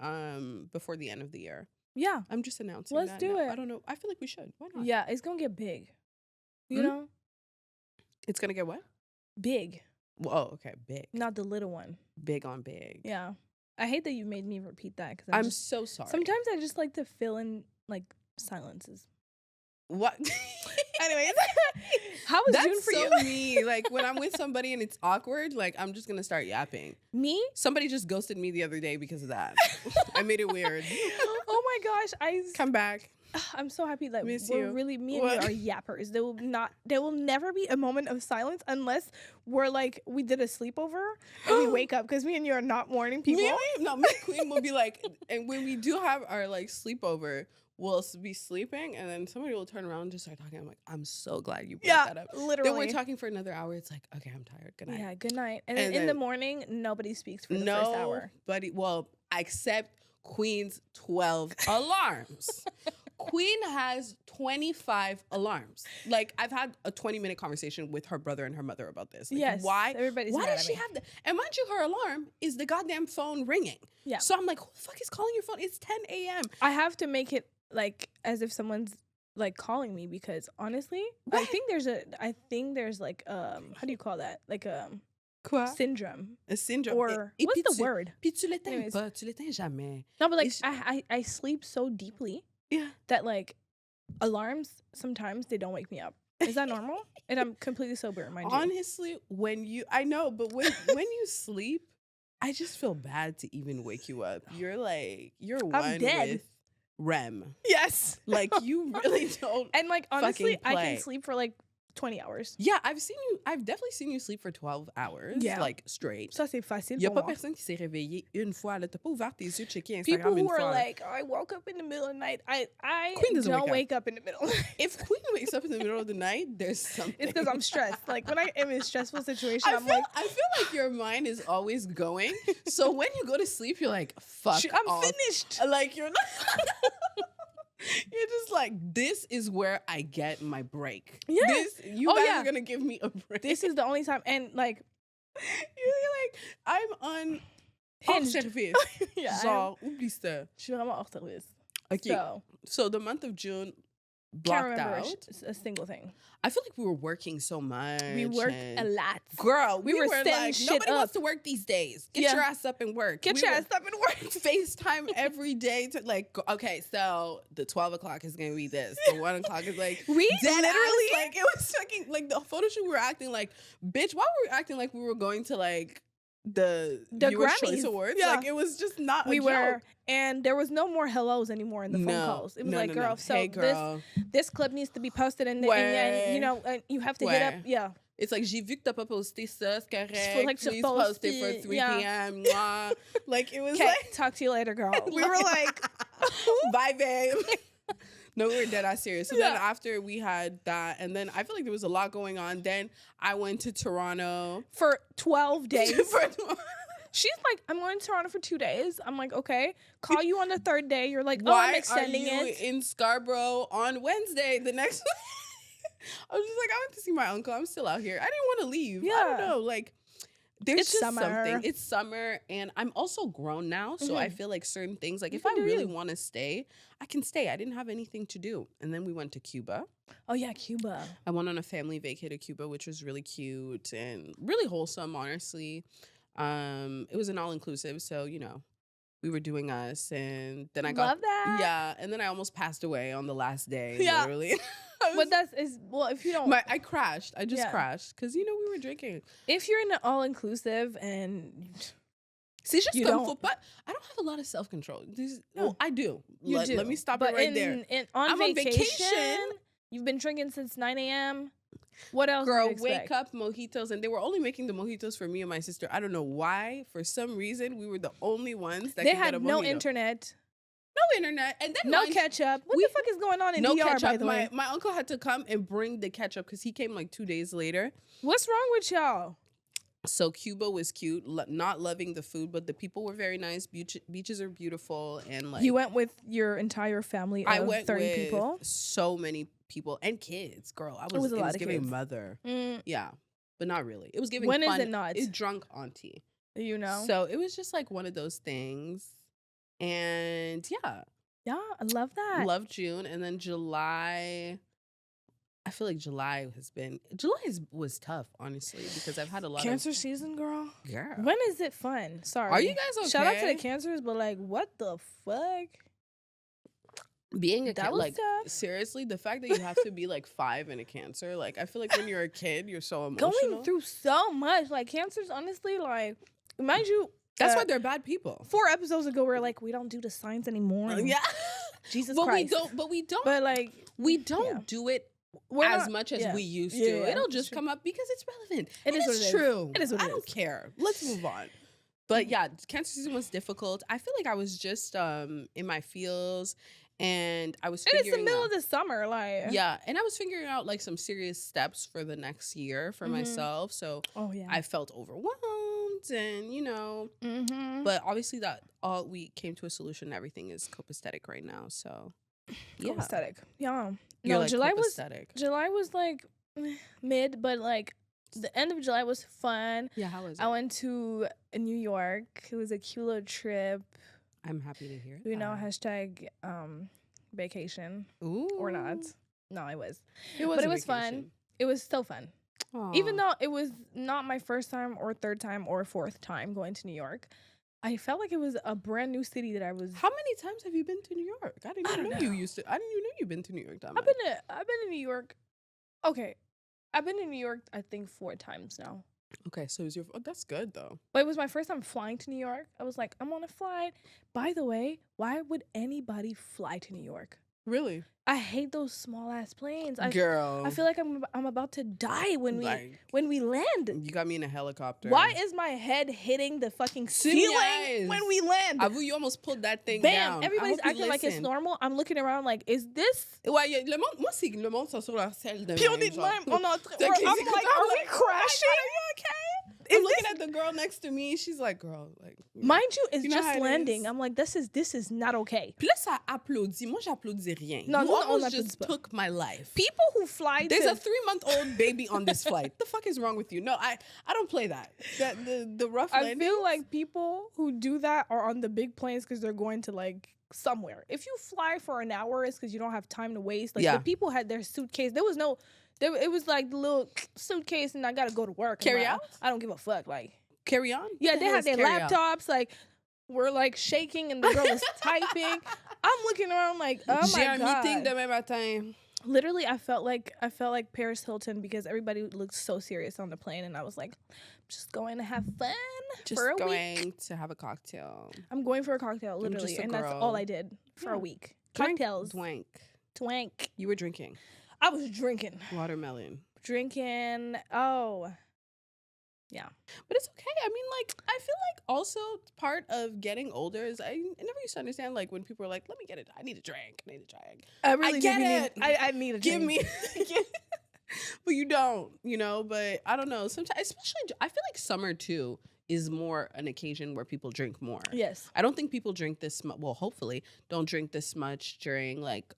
before the end of the year. Yeah, I'm just announcing. Let's do it. I don't know. I feel like we should. Why not? Yeah, it's gonna get big. You know, it's gonna get what? Big. Oh, okay, big. Not the little one. Big on big. Yeah. I hate that you made me repeat that because I'm so sorry. Sometimes I just like to fill in like silences. What? Anyways, how was June for you? That's so me. Like when I'm with somebody and it's awkward, like I'm just gonna start yapping. Me? Somebody just ghosted me the other day because of that. I made it weird. Oh my gosh! Come back. I'm so happy that Miss we're you. really me and you are yappers. There will never be a moment of silence unless we're like we did a sleepover and we wake up because me and you are not morning people. Me and Queen will be like, and when we do have our like sleepover, we'll be sleeping and then somebody will turn around and just start talking. I'm like, I'm so glad you brought that up. Literally. Then we're talking for another hour. It's like, okay, I'm tired. Good night. Yeah, good night. And then in the morning, nobody speaks for the first hour. Except Queen's 12 alarms. Queen has 25 alarms. Like, I've had a 20-minute conversation with her brother and her mother about this. Like, yes. Why does she have that? And mind you, her alarm is the goddamn phone ringing. Yeah. So I'm like, who the fuck is calling your phone? It's 10 a.m. I have to make it like as if someone's like calling me because honestly, what? I think there's like how do you call that? Like Quoi? Syndrome. A syndrome. Or what's the word? Puis tu l'éteins pas, tu l'éteins jamais. No, but like I sleep so deeply. Yeah. That like alarms sometimes they don't wake me up. Is that normal? And I'm completely sober, mind you. Honestly, when you you sleep, I just feel bad to even wake you up. You're one with REM. Yes. Like you really don't. And like honestly, I can sleep for like 20 hours. Yeah, I've definitely seen you sleep for 12 hours, like straight. Ça, c'est facile Il y a pour pas moi. Personne qui s'est réveillé une fois. T'as pas ouvert tes yeux, checké Instagram People une who are fois. like, oh, I woke up in the middle of the night. I don't wake up in the middle of the night. If Queen wakes up in the middle of the night, there's something. It's because I'm stressed. Like when I am in a stressful situation, I feel like your mind is always going. So when you go to sleep, you're like, fuck I'm off. finished. Like you're not. You're just like, this is where I get my break. Yeah. You guys are gonna give me a break. This is the only time, and like, you're like, I'm on hors service. Yeah, Genre, oublie ça. Je suis vraiment hors service. Okay. So the month of June blocked out. A single thing. I feel like we were working so much. We worked a lot. Girl, we were setting like, shit nobody up. wants to work these days. Get your ass up and work. Get your ass up and work. FaceTime every day to like, okay, so the 12 o'clock is going to be this. The 1 o'clock is like, we literally, like, it was fucking, like the photo shoot, we were acting like, bitch, why were we acting like we were going to like the Viewers Choice Grammys. Awards. Yeah. Like, it was just not We a were, joke. and there was no more hellos anymore in the phone calls. It was like, girl, so hey, girl. this clip needs to be posted, and you know, you have to hit up, yeah. It's like, j'ai vu que t'as pas posté ça, c'est correct. Like, Please supposed post it for 3 yeah. p.m. Mwah. Like, it was Okay, like, talk to you later, girl. We were like, bye, babe. No, we were dead ass serious. So then Yeah. after we had that, and then I feel like there was a lot going on. Then I went to Toronto. for 12 days. She's like, I'm going to Toronto for 2 days. I'm like, okay. Call you on the third day. You're like, oh, I'm Why are extending you it. in Scarborough on Wednesday? The next I was just like, I went to see my uncle. I'm still out here. I didn't want to leave. I don't Yeah. know. Like, there's It's just summer. something. It's summer, and I'm also grown now, so I feel like certain things, like, You if can I do really you. want to stay, I can stay. I didn't have anything to do. And then we went to Cuba. Oh, yeah, Cuba. I went on a family vacay to Cuba, which was really cute and really wholesome, honestly. It was an all-inclusive, so, you know, we were doing us, and then I got... Love that. Yeah, and then I almost passed away on the last day, Yeah. literally. But well, if you don't, I crashed. I just Yeah. crashed because, you know, we were drinking. if you're in an all-inclusive and C'est juste You comme don't- faut pas. I don't have a lot of self-control. No. Well, I do. you do. Let me stop but it right there. on I'm on vacation, vacation. you've been drinking since 9 a.m. What else? Girl, do you wake expect? up, mojitos. And they were only making the mojitos for me and my sister. I don't know why. For some reason, we were the only ones that They could get a had no mojito. internet, No internet. And then no mind- ketchup. What we- the fuck is going on in no DR, ketchup. by the way? My uncle had to come and bring the ketchup because he came like 2 days later. What's wrong with y'all? So Cuba was cute, not loving the food, but the people were very nice. Beaches are beautiful, and like You went with your entire family of I went 30 with people? so many people and kids. Girl, It was a lot of giving kids. mother, Mm, yeah, but not really. It was giving. When is fun. it not? It's drunk auntie. you know? So it was just like one of those things, and yeah, Yeah, I love that. love June, and then July. I feel like July was tough, honestly, because I've had a lot Cancer season, girl. of girl. When is it fun? Sorry. Are you guys okay? Shout out to the cancers, but like, what the fuck? Being a That kid, was like tough. seriously, the fact that you have to be like 5 in a Cancer, like I feel like when you're a kid, you're so emotional. Going through so much. Like, cancers, honestly, like, mind you, That's uh, why they're bad people. 4 episodes ago, we were like, we don't do the signs anymore. Yeah, Jesus but Christ. we don't But like, yeah. do it we're as not- much as yeah. we used Yeah, to. yeah, It'll it's just true. come up because it's relevant. It is what it is. True. It is what it I don't is. care. Let's move on. But yeah, Cancer season was difficult. I feel like I was just in my feels, and I was And it's figuring the middle out, of the summer, like. yeah, and I was figuring out like some serious steps for the next year for Mhm. myself. So Oh, yeah. I felt overwhelmed, and you know, Mm-hmm. but obviously that all we came to a solution. Everything is copacetic right now. So yeah, Aesthetic. Yeah. You're No, like July was like mid, but like the end of July was fun. Yeah, how was it? I went to New York. It was a cute little trip. I'm happy to hear. You know, that. hashtag vacation Ooh. or not. No, it was. It was But a it was fun. vacation. It was still fun. Even Aw. though it was not my first time or third time or fourth time going to New York, I felt like it was a brand new city that I was. How many times have you been to New York? I didn't even know you used to. I didn't even know you've been to New York that much. I've been to New York. Okay, I've been to New York. I think 4 times now. Okay, so is your that's good though. But it was my first time flying to New York. I was like, I'm on a flight. By the way, why would anybody fly to New York? Really, I hate those small ass planes. girl? I feel like I'm about to die when Like, we land. you got me in a helicopter. Why is my head hitting the fucking ceiling Yes. when we land? Avu, you almost pulled that thing Bam! down. I Everybody's hope you acting like it's listen. normal. I'm looking around like, is this? Ouais, le monde, moi c'est le monde sont sur leur selle de Puis on même, est genre. même, on est en train- C'est we're- okay, I'm c'est like, comme ça, are I'm we like, oh my God, crashing? are you okay? Is I'm looking at the girl next to me. She's like, girl, like. Mind you, it's You know how just it landing. is. I'm like, this is not okay. Puis là, ça applaudit. Moi, j'applaudis rien. Non, you nous, on almost applaudit just pas. took my life. People who fly There's to a 3-month-old baby on this flight. The fuck is wrong with you? No, I don't play that. The rough I landing. feel like people who do that are on the big planes because they're going to like somewhere. If you fly for an hour, it's because you don't have time to waste. Like Yeah. the people had their suitcase. There was no, it was like the little suitcase, and I gotta go to work. And, Carry like, out? I don't give a fuck. Like Carry on? yeah, What the they hell had is their carry out? laptops. Like we're like shaking, and the girl is typing. I'm looking around like, oh J'ai my un god. meeting demain matin. Literally, I felt like Paris Hilton because everybody looked so serious on the plane, and I was like, I'm just going to have fun Just for a going week. to have a cocktail. I'm going for a cocktail, I'm literally, just a and that's all girl. I did for Yeah. a week. Drink, Cocktails, dwank. twank. You were drinking I was drinking. watermelon. Oh, yeah. But it's okay. I mean, like, I feel like also part of getting older is I never used to understand, like, when people are like, let me get it. I need a drink. I need a drink. I really get do it. I need a Give drink. me. But you don't, you know, but I don't know. Sometimes, especially, I feel like summer too is more an occasion where people drink more. Yes. I don't think people drink this much. Well, hopefully don't drink this much during like,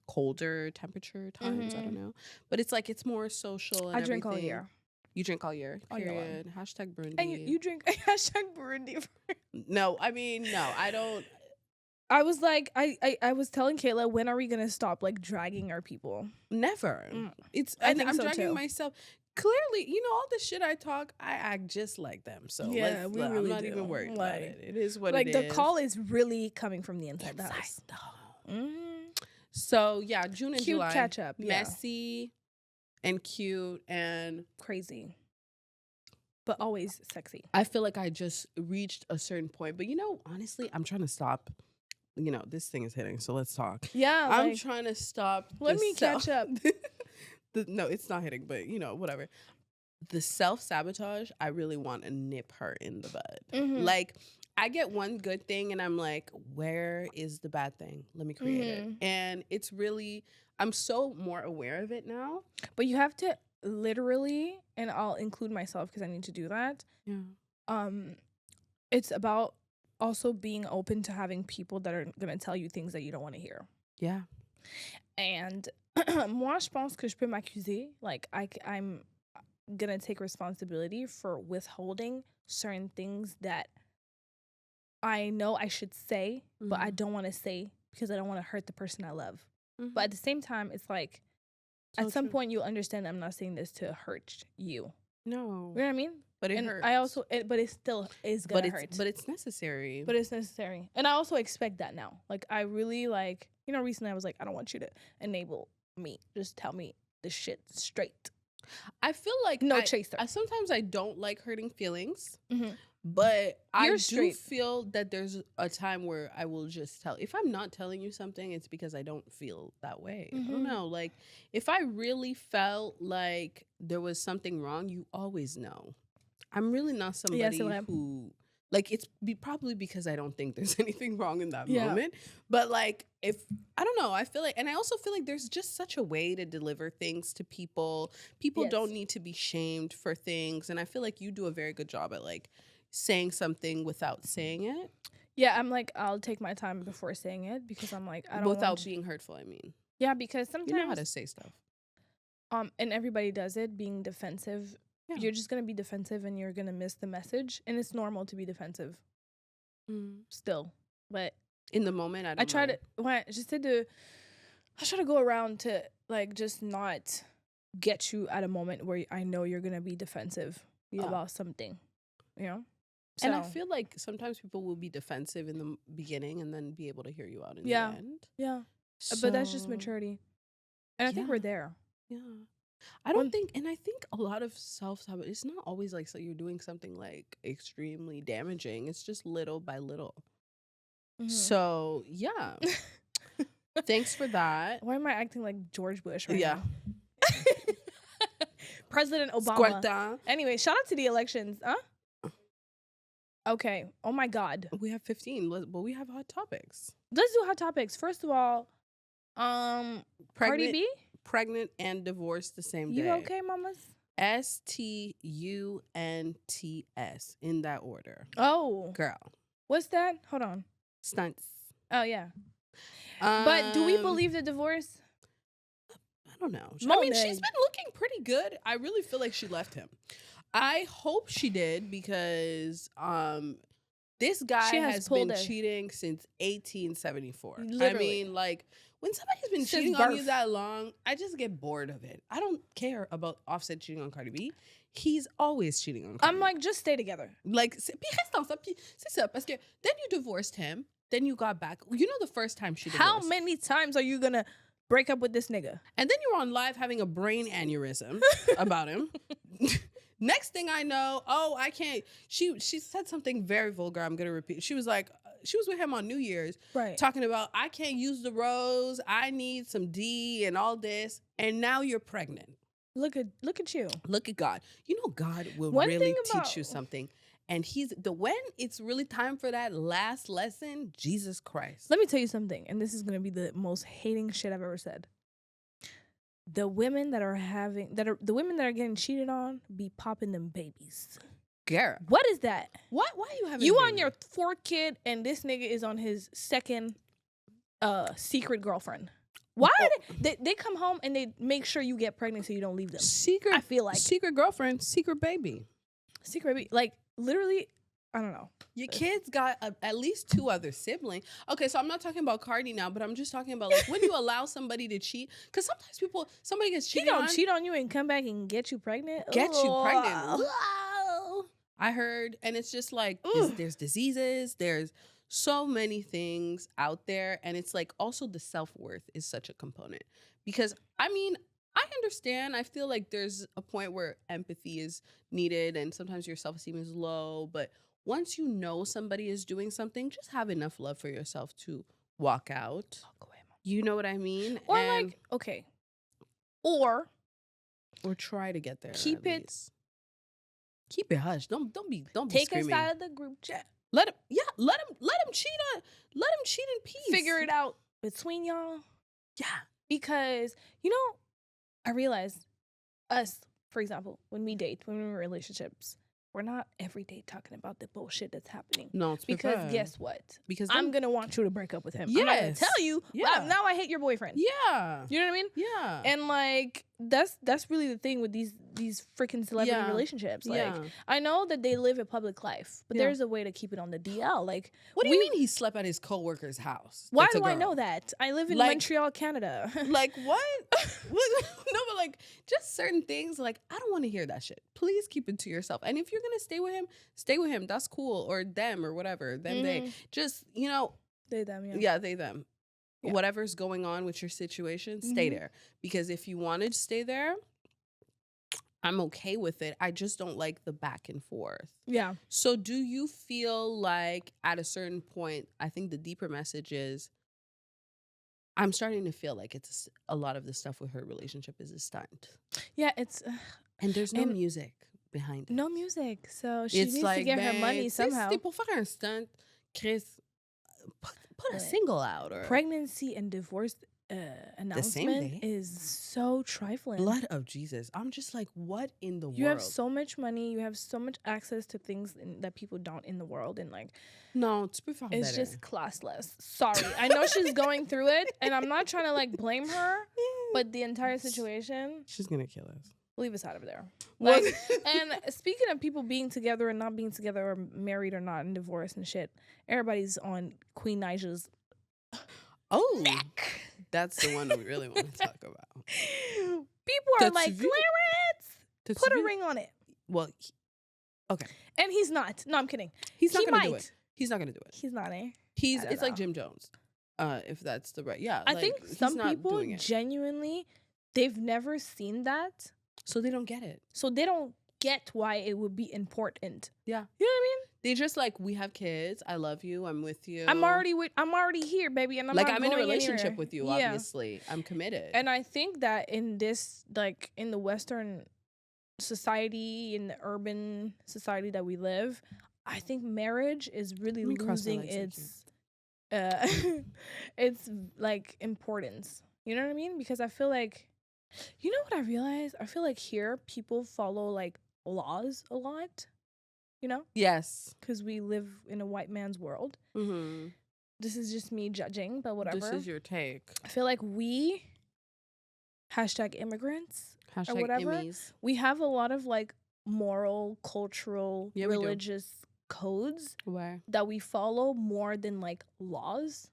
colder temperature times. I don't know. But it's like, it's more social and I drink all everything. year. You drink all year. All year long. Period. Hashtag Burundi. And you drink hashtag Burundi. No, I mean, no, I don't. I was like, I was telling Kayla, when are we gonna stop like dragging our people? Never. It's I and think I'm so, dragging too. myself. Clearly, you know, all the shit I talk, I act just like them. So Yeah, we I'm really not do. even worried about Like- it. It is what Like it the is. call is really coming from the inside the Inside house. the home. Mm. So yeah, June and Cute July. catch up. Yeah. Messy and cute, and Crazy. But always sexy. I feel like I just reached a certain point. But you know, honestly, I'm trying to stop. You know, this thing is hitting, so let's talk. Yeah. I'm like, trying to stop. let the me catch up. No, it's not hitting, but you know, whatever. The self-sabotage, I really want to nip her in the bud. Mhm. Like, I get one good thing and I'm like, where is the bad thing? Let me create it. And it's really, I'm so more aware of it now. But you have to literally, and I'll include myself because I need to do that. Yeah. It's about also being open to having people that are gonna tell you things that you don't want to hear. Yeah. And moi, je pense que je peux m'accuser. Like I'm gonna take responsibility for withholding certain things that I know I should say, but I don't want to say because I don't want to hurt the person I love. But at the same time, it's like So at some true. point you'll understand I'm not saying this to hurt you. No. You know what I mean? But it And hurts. I also, but it still is gonna hurt. But it's necessary. But it's necessary. And I also expect that now. Like, I really, like, you know, recently I was like, I don't want you to enable me. Just tell me the shit straight. I feel like No chaser. sometimes I don't like hurting feelings. Mhm. But I You're do straight. feel that there's a time where I will just tell. If I'm not telling you something, it's because I don't feel that way. I don't Mhm. know. Like, if I really felt like there was something wrong, you always know. I'm really not somebody c'est vrai. who, like, it's probably because I don't think there's anything wrong in that Yeah. moment. But, like, if, I don't know, I feel like, and I also feel like there's just such a way to deliver things to people. People Yes. don't need to be shamed for things. And I feel like you do a very good job at, like, saying something without saying it. Yeah, I'm like, I'll take my time before saying it because I'm like, I don't Without want being hurtful, I mean. Yeah, because You know how sometimes, to say stuff. and everybody does it, being defensive. Yeah. You're just gonna be defensive and you're gonna miss the message. And it's normal to be defensive still. But In the moment, I don't I try mind. to, when I try to go around to like just not get you at a moment where I know you're gonna be defensive Yeah. about something, you know. And I So, feel like sometimes people will be defensive in the beginning and then be able to hear you out in Yeah. the end. yeah, but that's just So, maturity, and I think yeah. we're there. Yeah. I don't One- think, and I think a lot of self-sabotage, it's not always like, so you're doing something like extremely damaging. It's just little by little. Mhm. So, yeah. Thanks for that. Why am I acting like George Bush right Yeah. now? President Obama. Squirta. Anyway, shout out to the elections, huh? Okay. Oh my God. We have 15, but we have hot topics. Let's do hot topics. First of all, Cardi B, Pregnant and divorced the same day. you okay, mamas? STUNTS in that order. Oh, Girl. what's that? Hold on. Stunts. Oh yeah. But do we Um, believe the divorce? I don't know. I mean, she's Monet. been looking pretty good. I really feel like she left him. I hope she did because this guy She has has pulled been it. cheating since 1874. I Literally. mean, like, when somebody's been Since cheating on you birth. that long, I just get bored of it. I don't care about Offset cheating on Cardi B. He's always cheating on Cardi I'm B. like, just stay together. Like, puis reste ensemble. Puis c'est ça, parce que then you divorced him, then you got back. You know the first time she divorced. How many times are you gonna break up with this nigga. And then you're on live having a brain aneurysm about him. Next thing I know, I can't. She said something very vulgar. I'm gonna repeat. She was like, she was with him on New Year's, Right. talking about I can't use the rose. I need some D and all this. And now you're pregnant. Look at you. Look at God. You know God will One really thing teach about- you something. And when it's really time for that last lesson, Jesus Christ. Let me tell you something, and this is gonna be the most hating shit I've ever said. The women that are getting cheated on be popping them babies. Girl, What is that? why are you having You a on baby? your fourth kid, and this nigga is on his second secret girlfriend. Why they come home and they make sure you get pregnant so you don't leave them? Secret, I feel like secret girlfriend, secret baby. secret baby, like literally, I don't know. Your kids got at least 2 other siblings. Okay, so I'm not talking about Cardi now, but I'm just talking about like when you allow somebody to cheat. Because sometimes somebody gets He cheated gonna on, cheat on you and come back and get you pregnant. get you pregnant. Ugh. Wow. I heard, and it's just like there's diseases, there's so many things out there, and it's like also the self-worth is such a component. Because I mean, I understand. I feel like there's a point where empathy is needed, and sometimes your self-esteem is low, but once you know somebody is doing something, just have enough love for yourself to walk out. You know what I mean? Or like, okay. Or try to get there. keep at it least. Keep it hush. Don't be take us screaming. out of the group chat. Let him cheat in peace. Figure it out between y'all. Yeah. Because, I realize us, for example, when we date, when we're in relationships, we're not every day talking about the bullshit that's happening. No, it's because prepared. guess what? Because I'm going to want you to break up with him. I'm not going to Yes. tell you, Yeah. now I hate your boyfriend. Yeah. You know what I mean? Yeah. And like that's really the thing with these freaking celebrity Yeah. relationships. Like Yeah. I know that they live a public life, but Yeah. there's a way to keep it on the DL. Like What do you mean he slept at his coworker's house? why That's a do I girl. know that? I live in Like- Montreal, Canada. Like what? No, but like just certain things. Like I don't want to hear that shit. Please keep it to yourself. And if you're gonna stay with him, stay with him. That's cool. Or them or whatever. Them they just They them, yeah. yeah they them. Yeah. Whatever's going on with your situation, stay Mhm. there. Because if you wanted to stay there, I'm okay with it. I just don't like the back and forth. Yeah. So do you feel like at a certain point, I think the deeper message is, I'm starting to feel like it's a lot of the stuff with her relationship is a stunt. Yeah, it's And there's no And- music behind it. no music. So she It's needs like, to get her money ben, somehow. Pour faire un stunt, Chris, put a But single out. Or Pregnancy and divorce announcement day? is so trifling. blood of Jesus. I'm just like, what in the You world? have so much money. You have so much access to things that people don't in the world, and like No, tu peux faire it's better. just classless. Sorry, I know she's going through it, and I'm not trying to like blame her, but the entire situation, She's gonna kill us. leave us out of there. What? Like, and speaking of people being together and not being together, or married or not, and divorced and shit, everybody's on Queen Nija's Oh, neck. that's the one we really want to talk about. People are T'as-tu like, vu? Clarence, T'as-tu put a vu? ring on it. Well, okay. And he's not. No, I'm kidding. He's not He gonna do might. it. He's not gonna do it. He's not, eh? He's I don't it's like know. Jim Jones. If that's the right, yeah. I like, think he's some not people doing it. genuinely, they've never seen that, So they don't get it. so they don't get why it would be important. Yeah. You know what I They just like, we have kids. I love you. I'm with you. mean? I'm already here, baby, and I'm like not I'm in a going relationship anywhere. with you. Yeah. Obviously, I'm committed. And I think that in this, like in the Western society, in the urban society that we live, I think marriage is really Let me cross my losing legs, thank its its like importance. You know what I mean? Because I feel like, you know what I realized? I feel like here people follow like laws a lot. You know, yes. because we live in a white man's world. Mm-hmm. This is just me judging, but whatever. This is your take. I feel like we #immigrants Hashtag or whatever. Emmys. We have a lot of like moral, cultural, Yeah, we do. religious codes Where? that we follow more than like laws.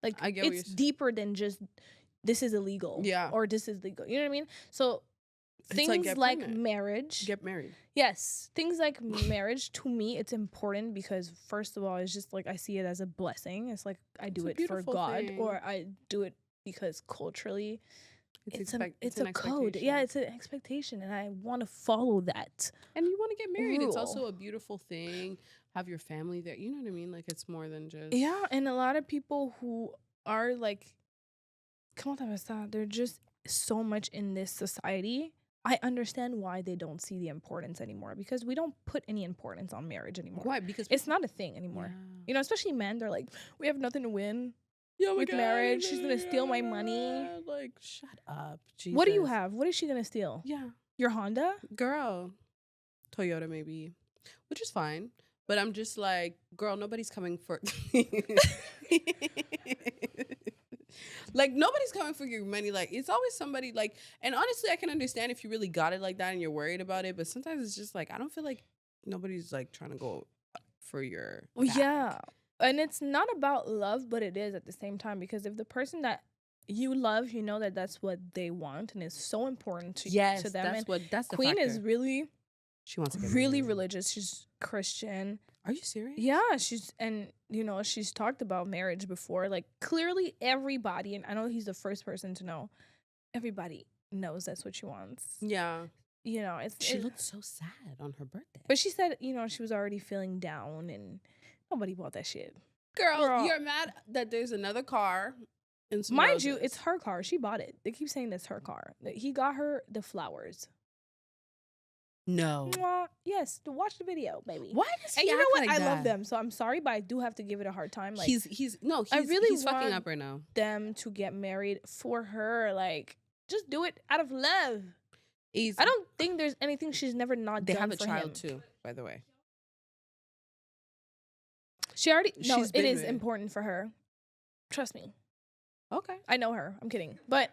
Like I get what it's you're deeper than just this is illegal. Yeah. Or this is legal. You know what I mean? So It's things like like, get pregnant. marriage. Get married. Yes. Things like marriage, to me, it's important because first of all, it's just like I see it as a blessing. It's like I do It's a it for beautiful God thing. or I do it because culturally it's a an code. Yeah, it's an expectation, and I want to follow that. And you want to get married. It's Rule. also a beautiful thing. Have your family there. You know what I mean? Like, it's more than just. Yeah, and a lot of people who are like, come on, they're just so much in this society. I understand why they don't see the importance anymore, because we don't put any importance on marriage anymore. Why? Because it's not a thing anymore. Yeah. You know, especially men, they're like, we have nothing to win. Oh with marriage, she's gonna steal my money. Like, shut up. Jesus. What do you have? What is she gonna steal? Yeah. Your Honda? Girl. Toyota, maybe. Which is fine. But I'm just like, girl, nobody's coming for... Like, nobody's coming for your money. Like, it's always somebody, like... And honestly, I can understand if you really got it like that and you're worried about it. But sometimes it's just like, I don't feel like nobody's, like, trying to go for your back. Yeah. And it's not about love, but it is at the same time. Because if the person that you love, you know that that's what they want, and it's so important to them. That's the Queen factor. is really... She wants to get really married. religious. She's Christian. Are you serious? Yeah, she's she's talked about marriage before. Like, clearly everybody, and I know he's the first person to know, everybody knows that's what she wants. Yeah. You know, she looked so sad on her birthday. But she said, she was already feeling down, and nobody bought that shit. Girl, you're mad that there's another car. Mind you, it's her car. She bought it. They keep saying that's her car. He got her the flowers. No. Yes, to watch the video, baby. Why does he and you know what? like I love them, so I'm sorry, but I do have to give it a hard time. Like, he's fucking up right now. Them to get married for her, like, just do it out of love. I don't think there's anything she's never not done for him. They have a child too, by the way. She already. No, it is important for her. Trust me. Okay. I know her. I'm kidding, but.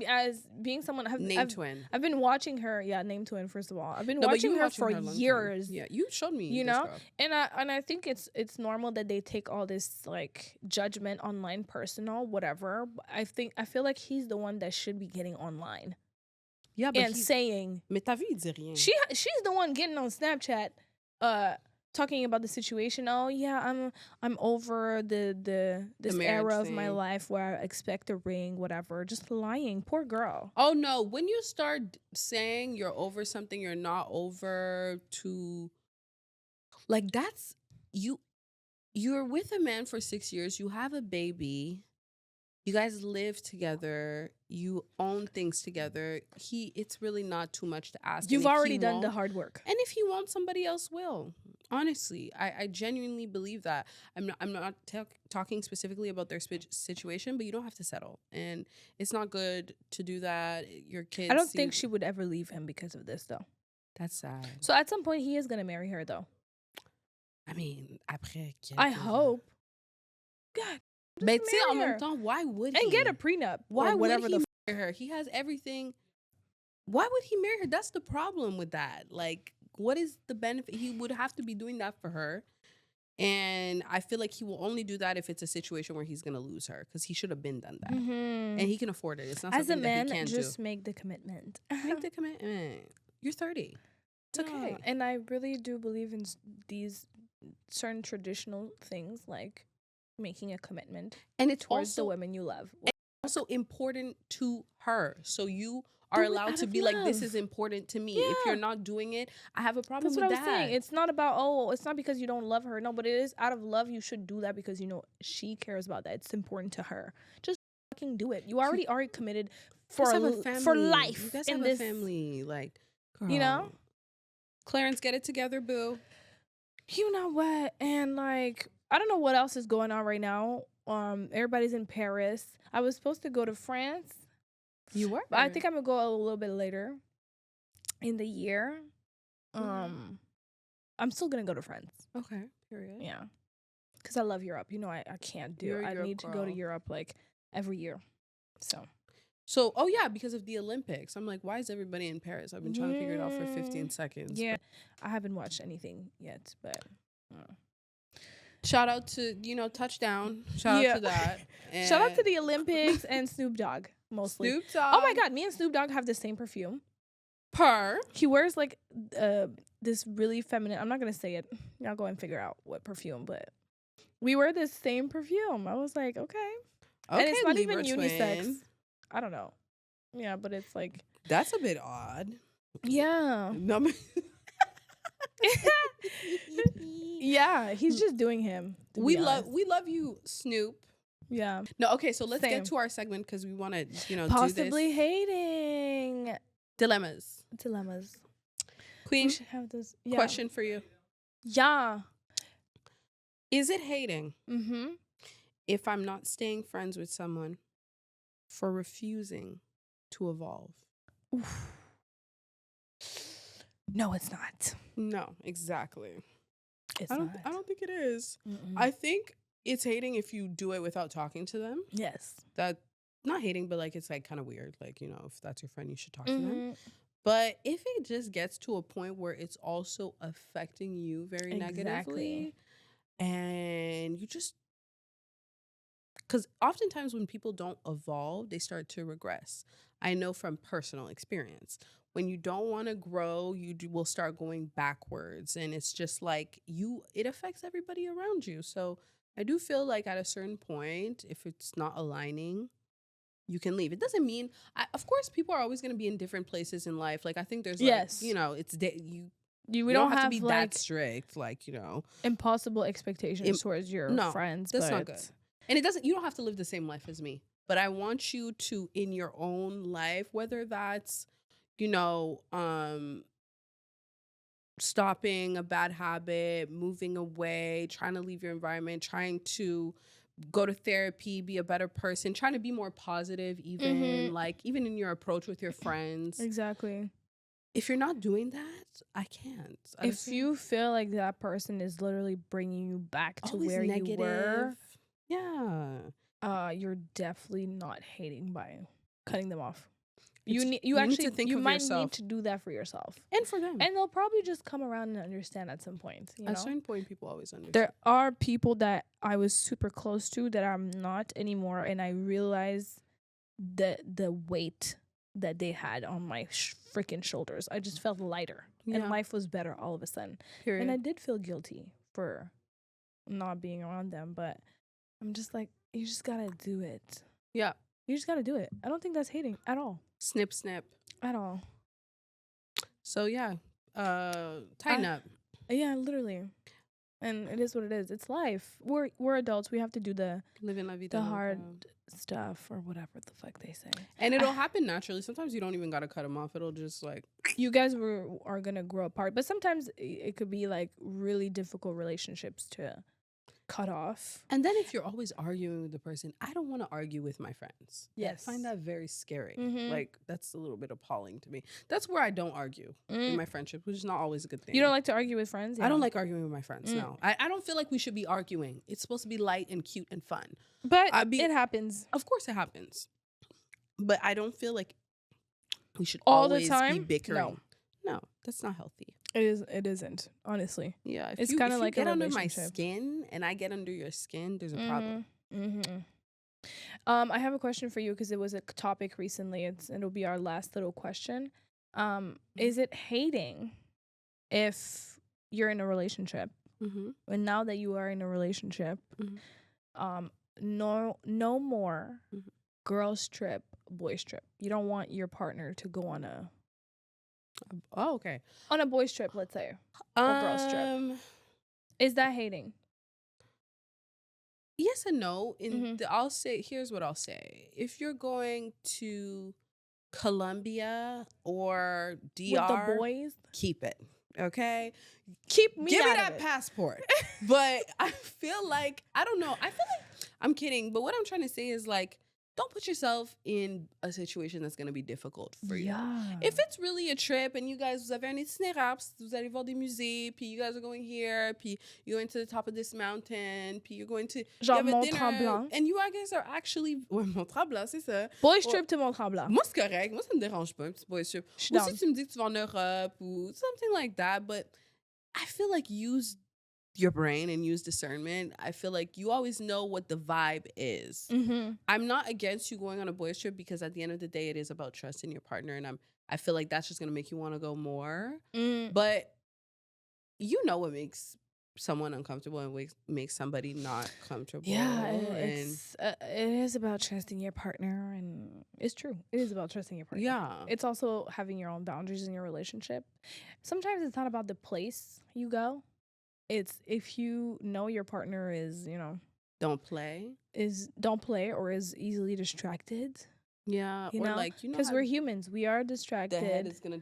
As being someone, twin. I've been watching her. Yeah, name twin. First of all, I've been watching her for years. Yeah, you showed me. You know, and I think it's normal that they take all this like judgment online, personal, whatever. I feel like he's the one that should be getting online. Yeah, but and saying, "Mais ta vie dit rien." She's the one getting on Snapchat, talking about the situation. Oh yeah, I'm over this era of my life where I expect a ring, whatever. Just lying. Poor girl. Oh no, when you start saying you're over something you're not over, to like, that's you're with a man for 6 years, you have a baby, you guys live together, you own things together. It's really not too much to ask. You've already done the hard work. And if he wants, somebody else will. Honestly, I genuinely believe that. I'm not talking specifically about their situation, but you don't have to settle. And it's not good to do that. Your kids... I don't think she would ever leave him because of this, though. That's sad. So at some point, he is going to marry her, though. I mean, après... I hope. God. But en même temps, why would he? And get a prenup. Why would he marry her? He has everything. Why would he marry her? That's the problem with that. Like, what is the benefit? He would have to be doing that for her. And I feel like he will only do that if it's a situation where he's going to lose her, because he should have been done that. And he can afford it. It's not as something a man, that he can't just make the commitment. Make the commitment. You're 30. It's okay. And I really do believe in these certain traditional things, like making a commitment. And it's towards also the women you love. It's also important to her. So you are allowed to be like, this is important to me. If you're not doing it, I have a problem with that. That's what I was saying. It's not about, it's not because you don't love her. No, but it is out of love. You should do that because, she cares about that. It's important to her. Just fucking do it. You already are committed for life. You guys have a family. Like, girl. You know? Clarence, get it together, boo. You know what? And like, I don't know what else is going on right now. Everybody's in Paris. I was supposed to go to France. You were? But I think I'm going to go a little bit later in the year. I'm still going to go to France. Okay. Period. Yeah. Because I love Europe. I can't do it. I need to go to Europe like every year. So, oh yeah, because of the Olympics. I'm like, why is everybody in Paris? I've been trying to figure it out for 15 seconds. Yeah. I haven't watched anything yet, but... Shout out to, Touchdown. Shout out to that. And shout out to the Olympics and Snoop Dogg, mostly. Snoop Dogg. Oh my God, me and Snoop Dogg have the same perfume. He wears like this really feminine, I'm not going to say it. Y'all go and figure out what perfume, but we wear the same perfume. I was like, okay. And Okay, it's not Libra even unisex. twin. I don't know. Yeah, but it's like, That's a bit odd. yeah. No, Yeah, he's just doing him. we love you, Snoop. Yeah. No, okay, so let's Same. get to our segment because we want to, Possibly do this. hating. Dilemmas. We Queen, should have this. Yeah. question for you. Yeah. Is it hating Mm-hmm. if I'm not staying friends with someone for refusing to evolve? Oof. No, it's not. No, exactly. I don't think it is. Mm-mm. I think it's hating if you do it without talking to them. Yes. That not hating, but like it's like kind of weird. Like, if that's your friend, you should talk to them. Mm-hmm. But if it just gets to a point where it's also affecting you very negatively, and you just, because oftentimes when people don't evolve, they start to regress. I know from personal experience. When you don't want to grow, will start going backwards. And it's just like it affects everybody around you. So I do feel like at a certain point, if it's not aligning, you can leave. It doesn't mean, of course, people are always going to be in different places in life. Like, I think there's, Yes. it's, we you don't have to have be like that strict. Like, impossible expectations towards your friends. That's but not good. And you don't have to live the same life as me. But I want you to, in your own life, whether that's, stopping a bad habit, moving away, trying to leave your environment, trying to go to therapy, be a better person, trying to be more positive, even even in your approach with your friends. Exactly. If you're not doing that, I can't. If you feel like that person is literally bringing you back to where you were, yeah, you're definitely not hating by cutting them off. You might yourself. need to do that for yourself and for them, and they'll probably just come around and understand at some point. At a certain point, people always understand. There are people that I was super close to that I'm not anymore, and I realize the weight that they had on my freaking shoulders. I just felt lighter, and life was better all of a sudden. Period. And I did feel guilty for not being around them, but I'm just like, you just gotta do it. Yeah. You just gotta do it. I don't think that's hating at all. Snip, snip. At all. So, yeah. Tighten up. Yeah, literally. And it is what it is. It's life. We're adults. We have to do the hard stuff or whatever the fuck they say. And it'll happen naturally. Sometimes you don't even gotta cut them off. It'll just like... You guys are gonna grow apart. But sometimes it could be like really difficult relationships to cut off. And then if you're always arguing with the person, I don't want to argue with my friends. Yes. I find that very scary. Like, that's a little bit appalling to me. That's where I don't argue in my friendship, which is not always a good thing. You don't like to argue with friends? Yeah. I don't like arguing with my friends, no. I don't feel like we should be arguing. It's supposed to be light and cute and fun. But it happens. Of course it happens. But I don't feel like we should all always the time be bickering. No, that's not healthy. It isn't, honestly. Yeah. It's kind of like get under my skin and I get under your skin, there's a problem. I have a question for you because it was a topic recently. It'll be our last little question. Is it hating if you're in a relationship? And now that you are in a relationship, no more girls trip, boys trip. You don't want your partner to go on a on a boys trip, let's say, or girls trip. Is that hating? Yes and no. I'll say, here's what I'll say. If you're going to Colombia or DR, with the boys, keep it. Okay? Give me that passport. But I feel like, I don't know. I feel like, I'm kidding. But what I'm trying to say is like, don't put yourself in a situation that's going to be difficult for you. If it's really a trip and you guys, vous avez un itinéraire, vous allez voir des musées, puis you guys are going here, puis you're going to the top of this mountain, puis you're going to genre Mont-Tremblant. And you guys are actually... Ouais, Mont-Tremblant, c'est ça. Boys trip to Mont-Tremblant. Moi, c'est correct. Moi, ça me dérange pas, un petit boys trip. Ou si tu me dis que tu vas en Europe ou something like that, but I feel like use your brain and use discernment. I feel like you always know what the vibe is. I'm not against you going on a boys trip because at the end of the day, it is about trust in your partner, and I feel like that's just gonna make you want to go more. But you know what makes someone uncomfortable and make somebody not comfortable. Yeah, it is about trusting your partner, and it's true. It is about trusting your partner. Yeah. It's also having your own boundaries in your relationship. Sometimes it's not about the place you go. It's if you know your partner is, don't play or is easily distracted. Yeah, or like, because we're humans, we are distracted. The head is gonna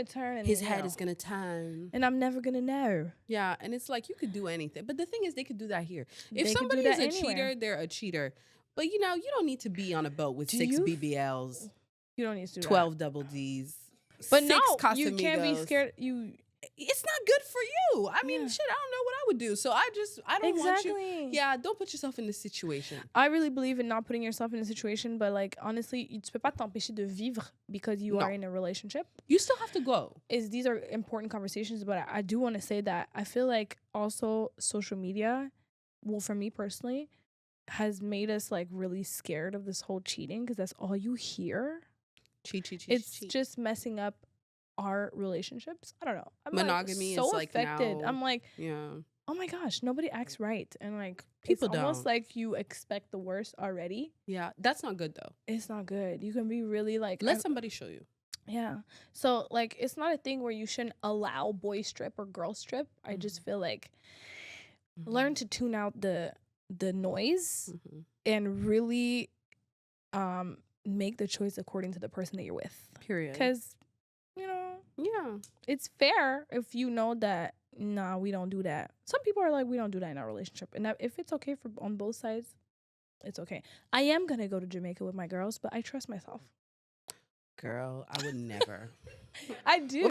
turn. And his head is gonna turn, and I'm never gonna know. Yeah, and it's like you could do anything, but the thing is, they could do that here. If somebody is a cheater, they're a cheater. But you don't need to be on a boat with 6 BBLs. You don't need to do 12 double Ds. But 6 no, Casamigos. you can't be scared. It's not good for you. I mean, shit, I don't know what I would do. So I don't want you. Yeah, don't put yourself in this situation. I really believe in not putting yourself in a situation, but like honestly, tu peux pas t'empêcher de vivre because you are in a relationship. You still have to go. These are important conversations, but I do want to say that I feel like also social media, well, for me personally, has made us like really scared of this whole cheating because that's all you hear. Cheat. It's just messing up our relationships. I don't know. Monogamy so is like affected. now, I'm like, yeah. Oh my gosh, nobody acts right, and like people it's almost like you expect the worst already. Yeah, that's not good though. It's not good. You can be really like let somebody show you. Yeah. So like it's not a thing where you shouldn't allow boy strip or girl strip. I just feel like learn to tune out the noise and really make the choice according to the person that you're with. Period. Because yeah, it's fair if you know that we don't do that. Some people are like, we don't do that in our relationship, and that if it's okay on both sides, it's okay. I am gonna go to Jamaica with my girls, but I trust myself. Girl, I would never. I do.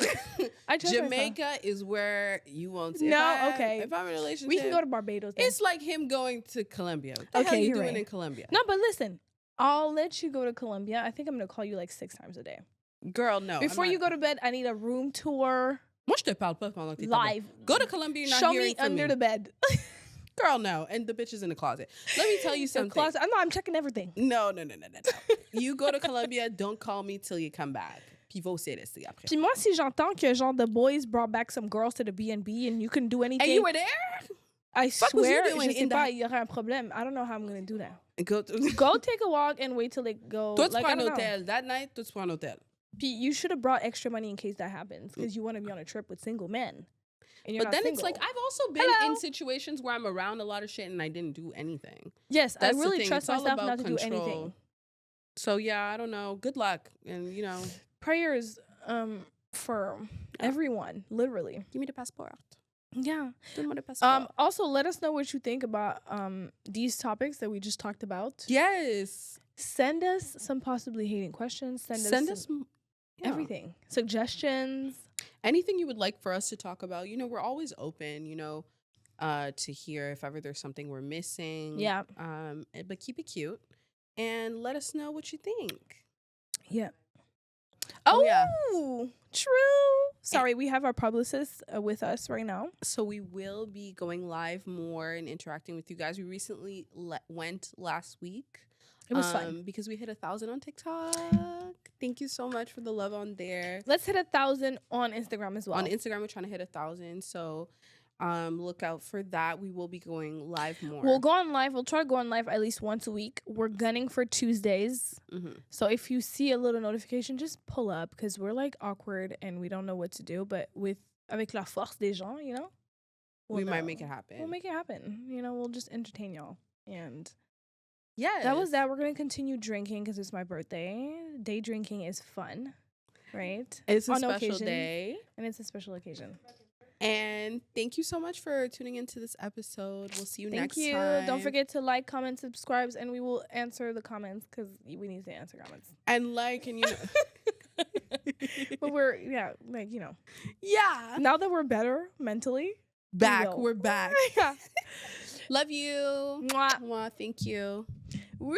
I trust Jamaica myself. Is where you won't. Okay. If I'm in a relationship, we can go to Barbados. Then. It's like him going to Colombia. What the hell are you doing in Colombia? No, but listen, I'll let you go to Colombia. I think I'm gonna call you like 6 times a day. Girl, no. Before you go to bed, I need a room tour. Moi, je te parle pas pendant que t'es live. Go to Colombia, you're not Show hearing me from under the bed. Girl, no. And the bitch is in the closet. Let me tell you something. Closet. I'm checking everything. No. You go to Colombia, don't call me till you come back. Puis va au CLSC après. Puis moi, si j'entends que genre the boys brought back some girls to the B&B and you can do anything. And you were there? I swear, je sais pas, il y aurait un problème. I don't know how I'm going to do that. Go take a walk and wait till they go. Toi, tu prends un hôtel. That night, toi, tu prends un hôtel. You should have brought extra money in case that happens because you want to be on a trip with single men. But then it's like I've also been in situations where I'm around a lot of shit and I didn't do anything. Yes, I really trust myself not to do anything. So yeah, I don't know. Good luck, and prayers for everyone. Literally, give me the passport. Yeah. Also, let us know what you think about these topics that we just talked about. Yes. Send us some possibly hating questions. Send us everything. Suggestions. Anything you would like for us to talk about. We're always open, to hear if ever there's something we're missing. Yeah. But keep it cute. And let us know what you think. Yeah. Oh, yeah. True. Sorry, we have our publicist with us right now. So we will be going live more and interacting with you guys. We recently went last week. It was fun. Because we hit 1,000 on TikTok. Thank you so much for the love on there. Let's hit 1,000 on Instagram as well. On Instagram, we're trying to hit 1,000. So look out for that. We will be going live more. We'll go on live. We'll try to go on live at least once a week. We're gunning for Tuesdays. So if you see a little notification, just pull up because we're like awkward and we don't know what to do. But avec la force des gens, we might make it happen. We'll make it happen. We'll just entertain y'all. And yeah, that was that. We're going to continue drinking because it's my birthday. Day drinking is fun, right? It's a special day. And it's a special occasion. And thank you so much for tuning into this episode. We'll see you next time. Thank you. Don't forget to like, comment, subscribe, and we will answer the comments because we need to answer comments. And but we're, Yeah. Now that we're better mentally. We're back. Yeah. Love you. Mwah. Mwah. Thank you. Woo!